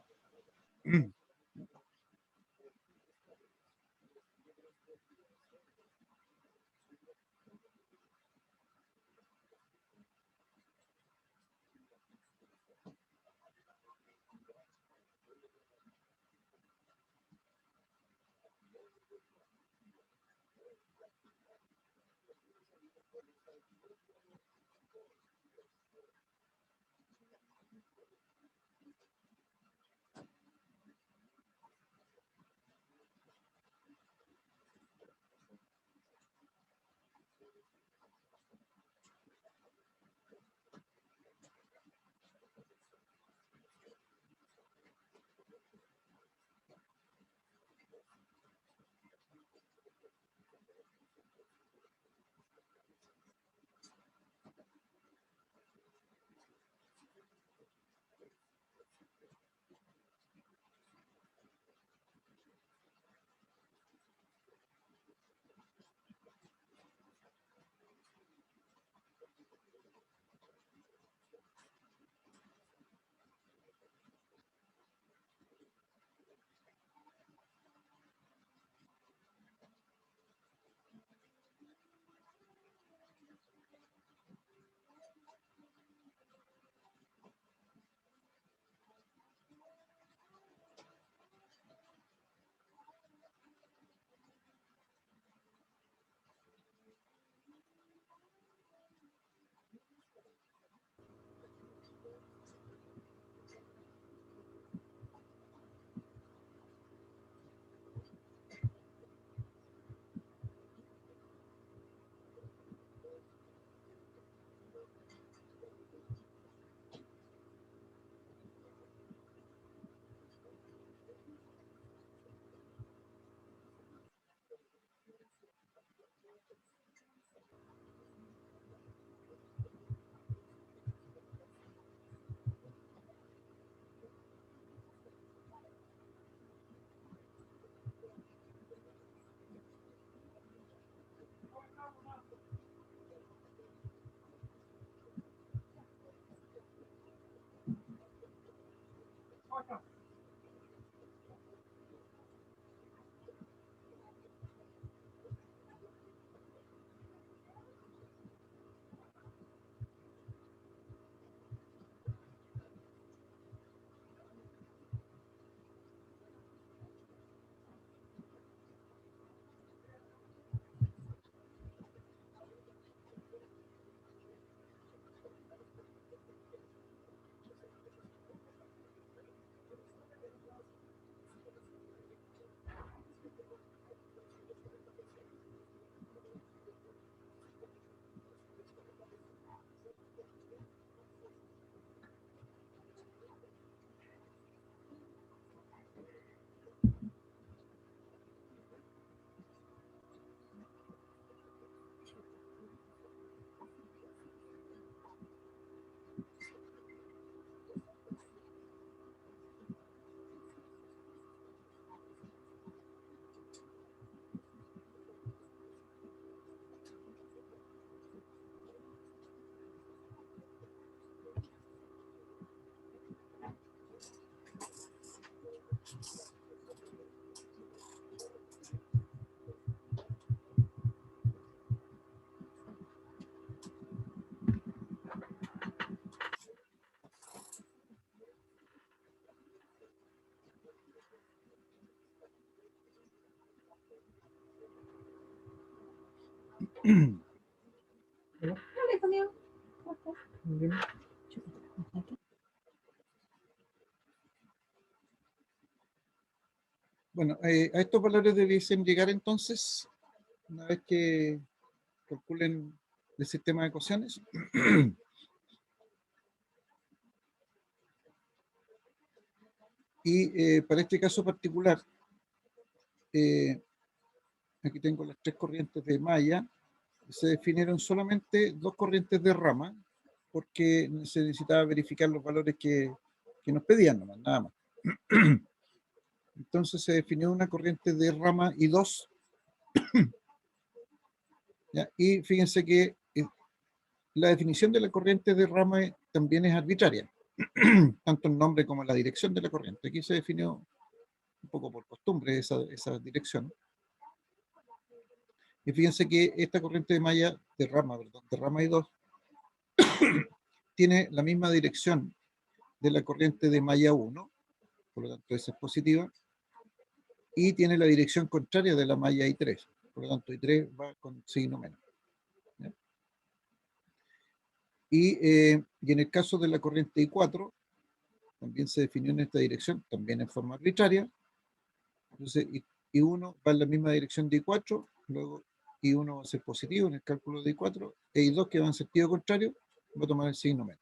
Bueno, a estos valores debiesen llegar entonces, una vez que calculen el sistema de ecuaciones. Y para este caso particular, aquí tengo las tres corrientes de malla. Se definieron solamente dos corrientes de rama, porque se necesitaba verificar los valores que nos pedían, nomás, nada más. Entonces se definió una corriente de rama y dos. ¿Ya? Y fíjense que la definición de la corriente de rama también es arbitraria, tanto el nombre como la dirección de la corriente. Aquí se definió un poco por costumbre esa dirección. Y fíjense que esta corriente de malla, de rama y dos, tiene la misma dirección de la corriente de malla 1, por lo tanto esa es positiva, y tiene la dirección contraria de la malla I3, por lo tanto I3 va con signo menos. ¿Ya? Y en el caso de la corriente I4, también se definió en esta dirección, también en forma arbitraria. Entonces I1 va en la misma dirección de I4, luego I1 va a ser positivo en el cálculo de I4, e I2, que va en sentido contrario, va a tomar el signo menos.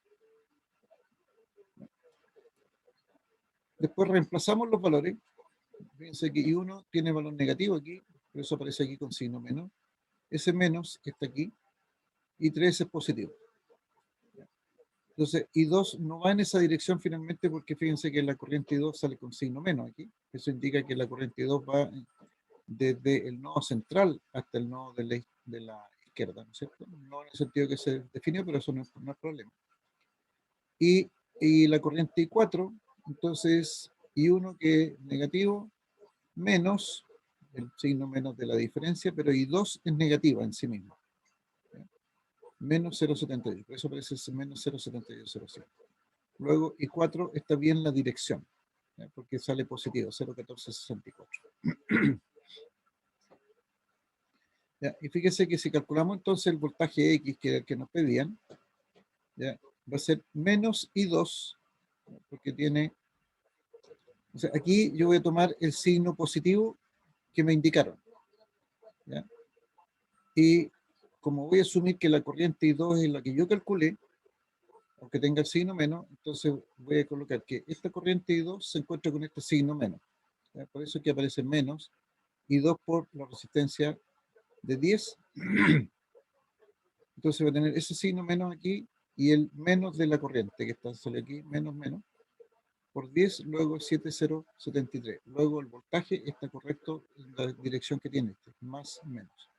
Después reemplazamos los valores. Fíjense que I1 tiene valor negativo aquí, por eso aparece aquí con signo menos. Ese menos que está aquí, y 3 es positivo. Entonces, I2 no va en esa dirección finalmente, porque fíjense que la corriente I2 sale con signo menos aquí. Eso indica que la corriente I2 va desde el nodo central hasta el nodo de la izquierda, ¿no es cierto? No en el sentido que se definió, pero eso no es problema. Y la corriente I4, entonces I1 que es negativo, menos el signo menos de la diferencia, pero I2 es negativa en sí misma. Menos 0,72, por eso aparece menos 0,7205. Luego I4 está bien la dirección, ¿ya? Porque sale positivo, 0,1464. ¿Ya? Y fíjese que si calculamos entonces el voltaje X, que era el que nos pedían, ¿ya? Va a ser menos I2, ¿ya? Porque tiene... O sea, aquí yo voy a tomar el signo positivo que me indicaron, ¿ya? Y como voy a asumir que la corriente I2 es la que yo calculé, aunque tenga el signo menos, entonces voy a colocar que esta corriente I2 se encuentra con este signo menos, ¿ya? Por eso que aparece menos I2 por la resistencia de 10. Entonces va a tener ese signo menos aquí y el menos de la corriente, que está sale aquí, menos, por 10, luego 7073. Luego el voltaje está correcto en la dirección que tiene este, más, menos.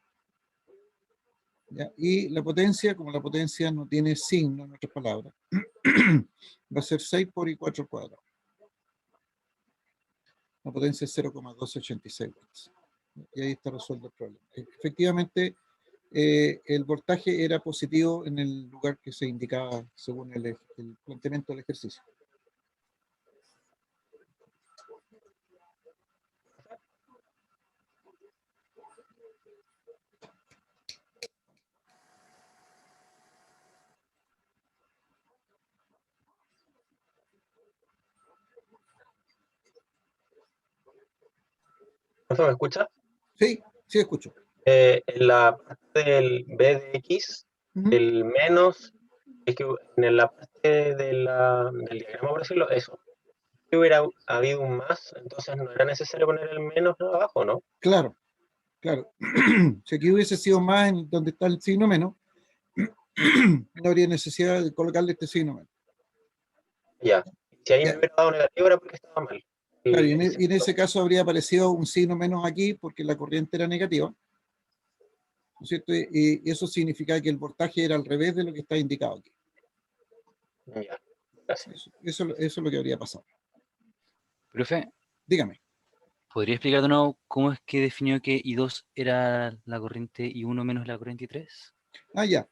¿Ya? Y la potencia, como la potencia no tiene signo, en otras palabras, va a ser 6 por I4 al cuadrado. La potencia es 0,286 watts. Y ahí está resuelto el problema. Efectivamente, el voltaje era positivo en el lugar que se indicaba según el planteamiento del ejercicio. ¿No me escucha? Sí, sí escucho. En la parte del b de x, Ujú. el menos, es que en la parte del diagrama, por decirlo, eso. Si hubiera habido un más, entonces no era necesario poner el menos abajo, ¿no? Claro, claro. Si aquí hubiese sido más en donde está el signo menos, no habría necesidad de colocarle este signo menos. Ya. Si ahí me Ya. hubiera dado negativo era porque estaba mal. Claro, y en ese caso habría aparecido un signo menos aquí porque la corriente era negativa, ¿no es cierto? Y eso significa que el voltaje era al revés de lo que está indicado aquí. Ya, gracias. Eso es lo que habría pasado. Profe, Dígame. ¿podría explicar de nuevo cómo es que definió que I2 era la corriente I1 menos la corriente I3? Ah, ya.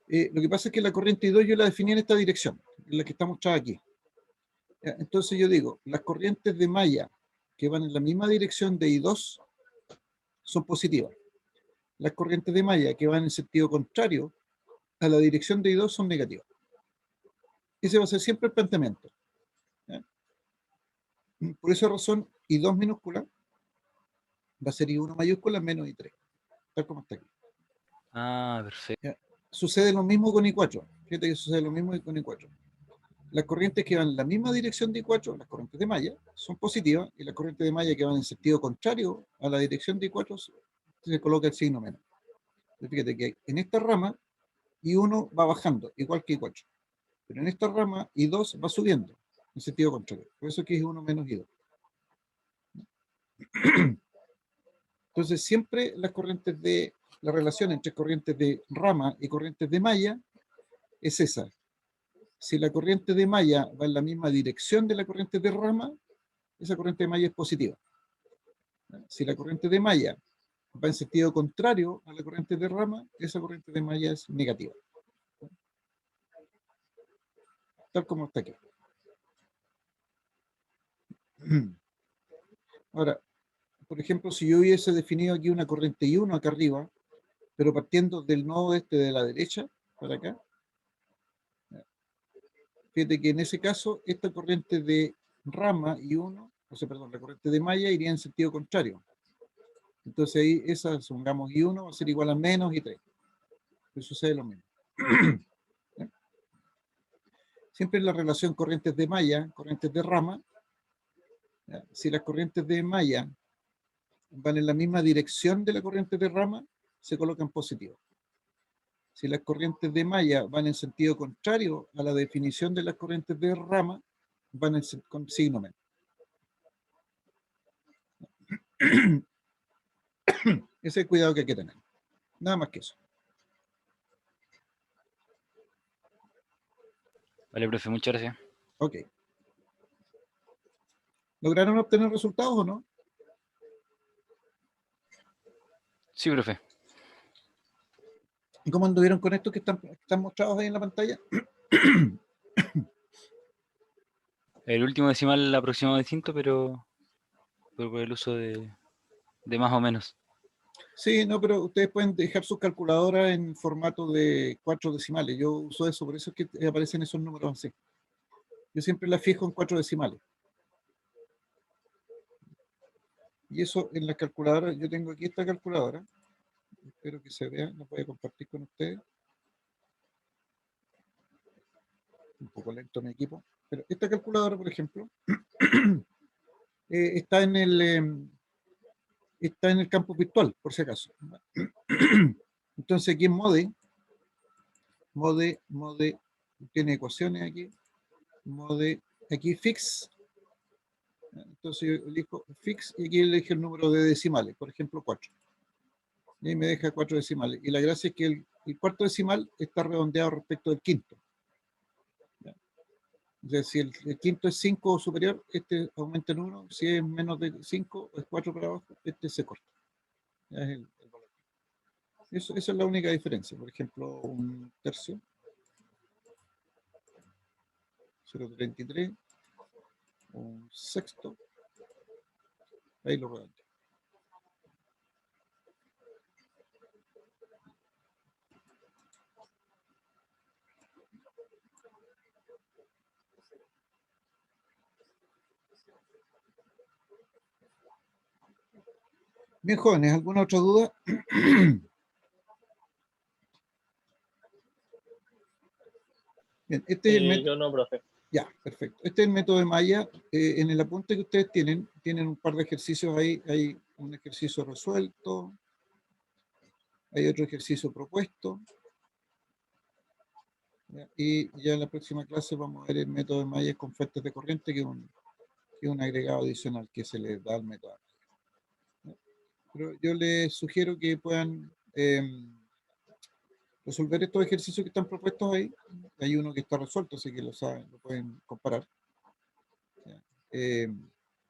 Lo que pasa es que la corriente I2 yo la definí en esta dirección, en la que está mostrada aquí. Ya, entonces yo digo, las corrientes de malla que van en la misma dirección de I2 son positivas. las corrientes de malla que van en sentido contrario a la dirección de I2 son negativas. Ese va a ser siempre el planteamiento. ¿Ya? Por esa razón, I2 minúscula va a ser I1 mayúscula menos I3, tal como está aquí. Ah, perfecto. Sucede lo mismo con I4. Fíjate que sucede lo mismo con I4. Las corrientes que van en la misma dirección de I4, las corrientes de malla, son positivas, y las corrientes de malla que van en sentido contrario a la dirección de I4 se coloca el signo menos. Fíjate que en esta rama I1 va bajando, igual que I4. Pero en esta rama I2 va subiendo en sentido contrario. Por eso que es I1 menos I2. Entonces siempre las corrientes de la relación entre corrientes de rama y corrientes de malla es esa. Si la corriente de malla va en la misma dirección de la corriente de rama, esa corriente de malla es positiva. Si la corriente de malla va en sentido contrario a la corriente de rama, esa corriente de malla es negativa. Tal como está aquí. Ahora, por ejemplo, si yo hubiese definido aquí una corriente I1 acá arriba, pero partiendo del nodo este de la derecha, para acá, fíjate que en ese caso, esta corriente de rama I1, o sea, perdón, la corriente de malla iría en sentido contrario. Entonces ahí esa, supongamos I1 va a ser igual a menos I3. Pues sucede lo mismo. Siempre en la relación corrientes de malla, corrientes de rama, si las corrientes de malla van en la misma dirección de la corriente de rama, se colocan positivos. Si las corrientes de malla van en sentido contrario a la definición de las corrientes de rama, van con signo menos. Ese es el cuidado que hay que tener. Nada más que eso. Vale, profe, muchas gracias. Ok. ¿Lograron obtener resultados o no? Sí, profe. ¿Y cómo anduvieron con estos que están mostrados ahí en la pantalla? El último decimal aproximado distinto, pero por el uso de más o menos. Sí, no, pero ustedes pueden dejar sus calculadoras en formato de 4 decimales. Yo uso eso, por eso es que aparecen esos números así. Yo siempre las fijo en 4 decimales. Y eso en la calculadora, yo tengo aquí esta calculadora. Espero que se vea, la voy a compartir con ustedes. Un poco lento mi equipo. Pero esta calculadora, por ejemplo, está en el campo virtual, por si acaso. Entonces aquí en Mode, tiene ecuaciones aquí. Mode, aquí fix. Entonces yo elijo fix y aquí elijo el número de decimales, por ejemplo 4. Y ahí me deja 4 decimales. Y la gracia es que el cuarto decimal está redondeado respecto del quinto. ¿Ya? O sea, si el quinto es 5 o superior, este aumenta en 1. Si es menos de 5, es 4 para abajo, este se corta. Ya es el valor. Esa es la única diferencia. Por ejemplo, un tercio, 0,33, un sexto, ahí lo redondeo. Bien, jóvenes, ¿alguna otra duda? Bien, este es el método. Yo no, profe. Ya, perfecto. Este es el método de malla. En el apunte que ustedes tienen un par de ejercicios ahí. Hay un ejercicio resuelto, hay otro ejercicio propuesto. ¿Ya? Y ya en la próxima clase vamos a ver el método de malla con fuentes de corriente, que es un agregado adicional que se les da al método. ¿Ya? Pero yo les sugiero que puedan resolver estos ejercicios que están propuestos ahí. Hay uno que está resuelto, así que lo saben, lo pueden comparar.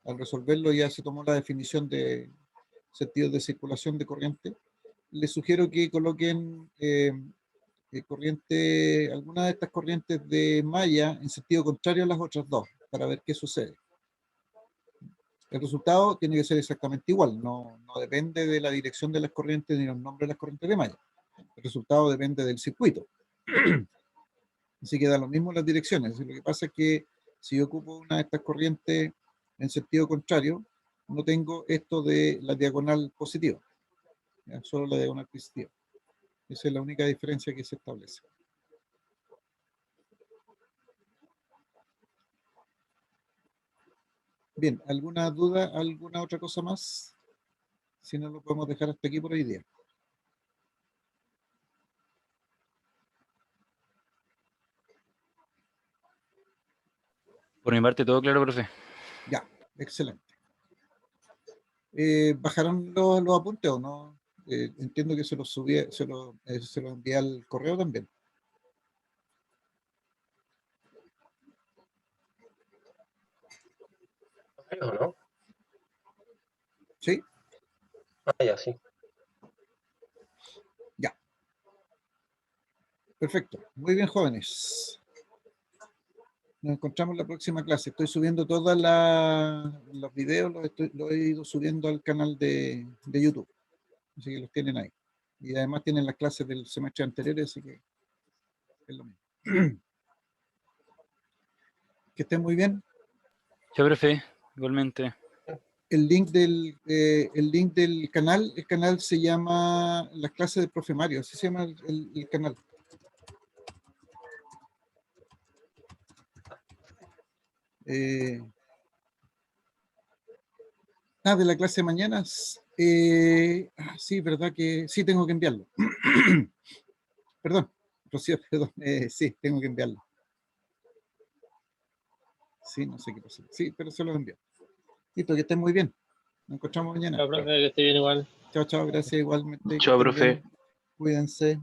Al resolverlo ya se tomó la definición de sentidos de circulación de corriente. Les sugiero que coloquen alguna de estas corrientes de malla en sentido contrario a las otras dos, para ver qué sucede. El resultado tiene que ser exactamente igual, no depende de la dirección de las corrientes ni los nombres de las corrientes de malla. El resultado depende del circuito. Así que da lo mismo las direcciones. Lo que pasa es que si yo ocupo una de estas corrientes en sentido contrario, no tengo esto de la diagonal positiva, ¿ya? Solo la diagonal positiva. Esa es la única diferencia que se establece. Bien, ¿alguna duda, alguna otra cosa más? Si no, lo podemos dejar hasta aquí por hoy día. Por mi parte, todo claro, profe. Ya, excelente. ¿Bajaron los apuntes o no? Entiendo que se los subí, se los envié al correo también. ¿O no? ¿Sí? Ah, ya, sí. Ya. Perfecto. Muy bien, jóvenes. Nos encontramos en la próxima clase. Estoy subiendo todos los videos, los he ido subiendo al canal de YouTube. Así que los tienen ahí. Y además tienen las clases del semestre anterior, así que es lo mismo. Que estén muy bien. Chao, profe. Igualmente. El link del canal, el canal se llama Las clases del profe Mario, así se llama el canal. De la clase de mañana. Sí, verdad que sí tengo que enviarlo. Perdón, Rocío, perdón. Sí, tengo que enviarlo. Sí, no sé qué pasa. Sí, pero se lo envío. Listo, que estén muy bien. Nos encontramos mañana. La profe, que esté bien igual. Chao, chao, gracias igualmente. Que Chao, estén profe. bien. Cuídense.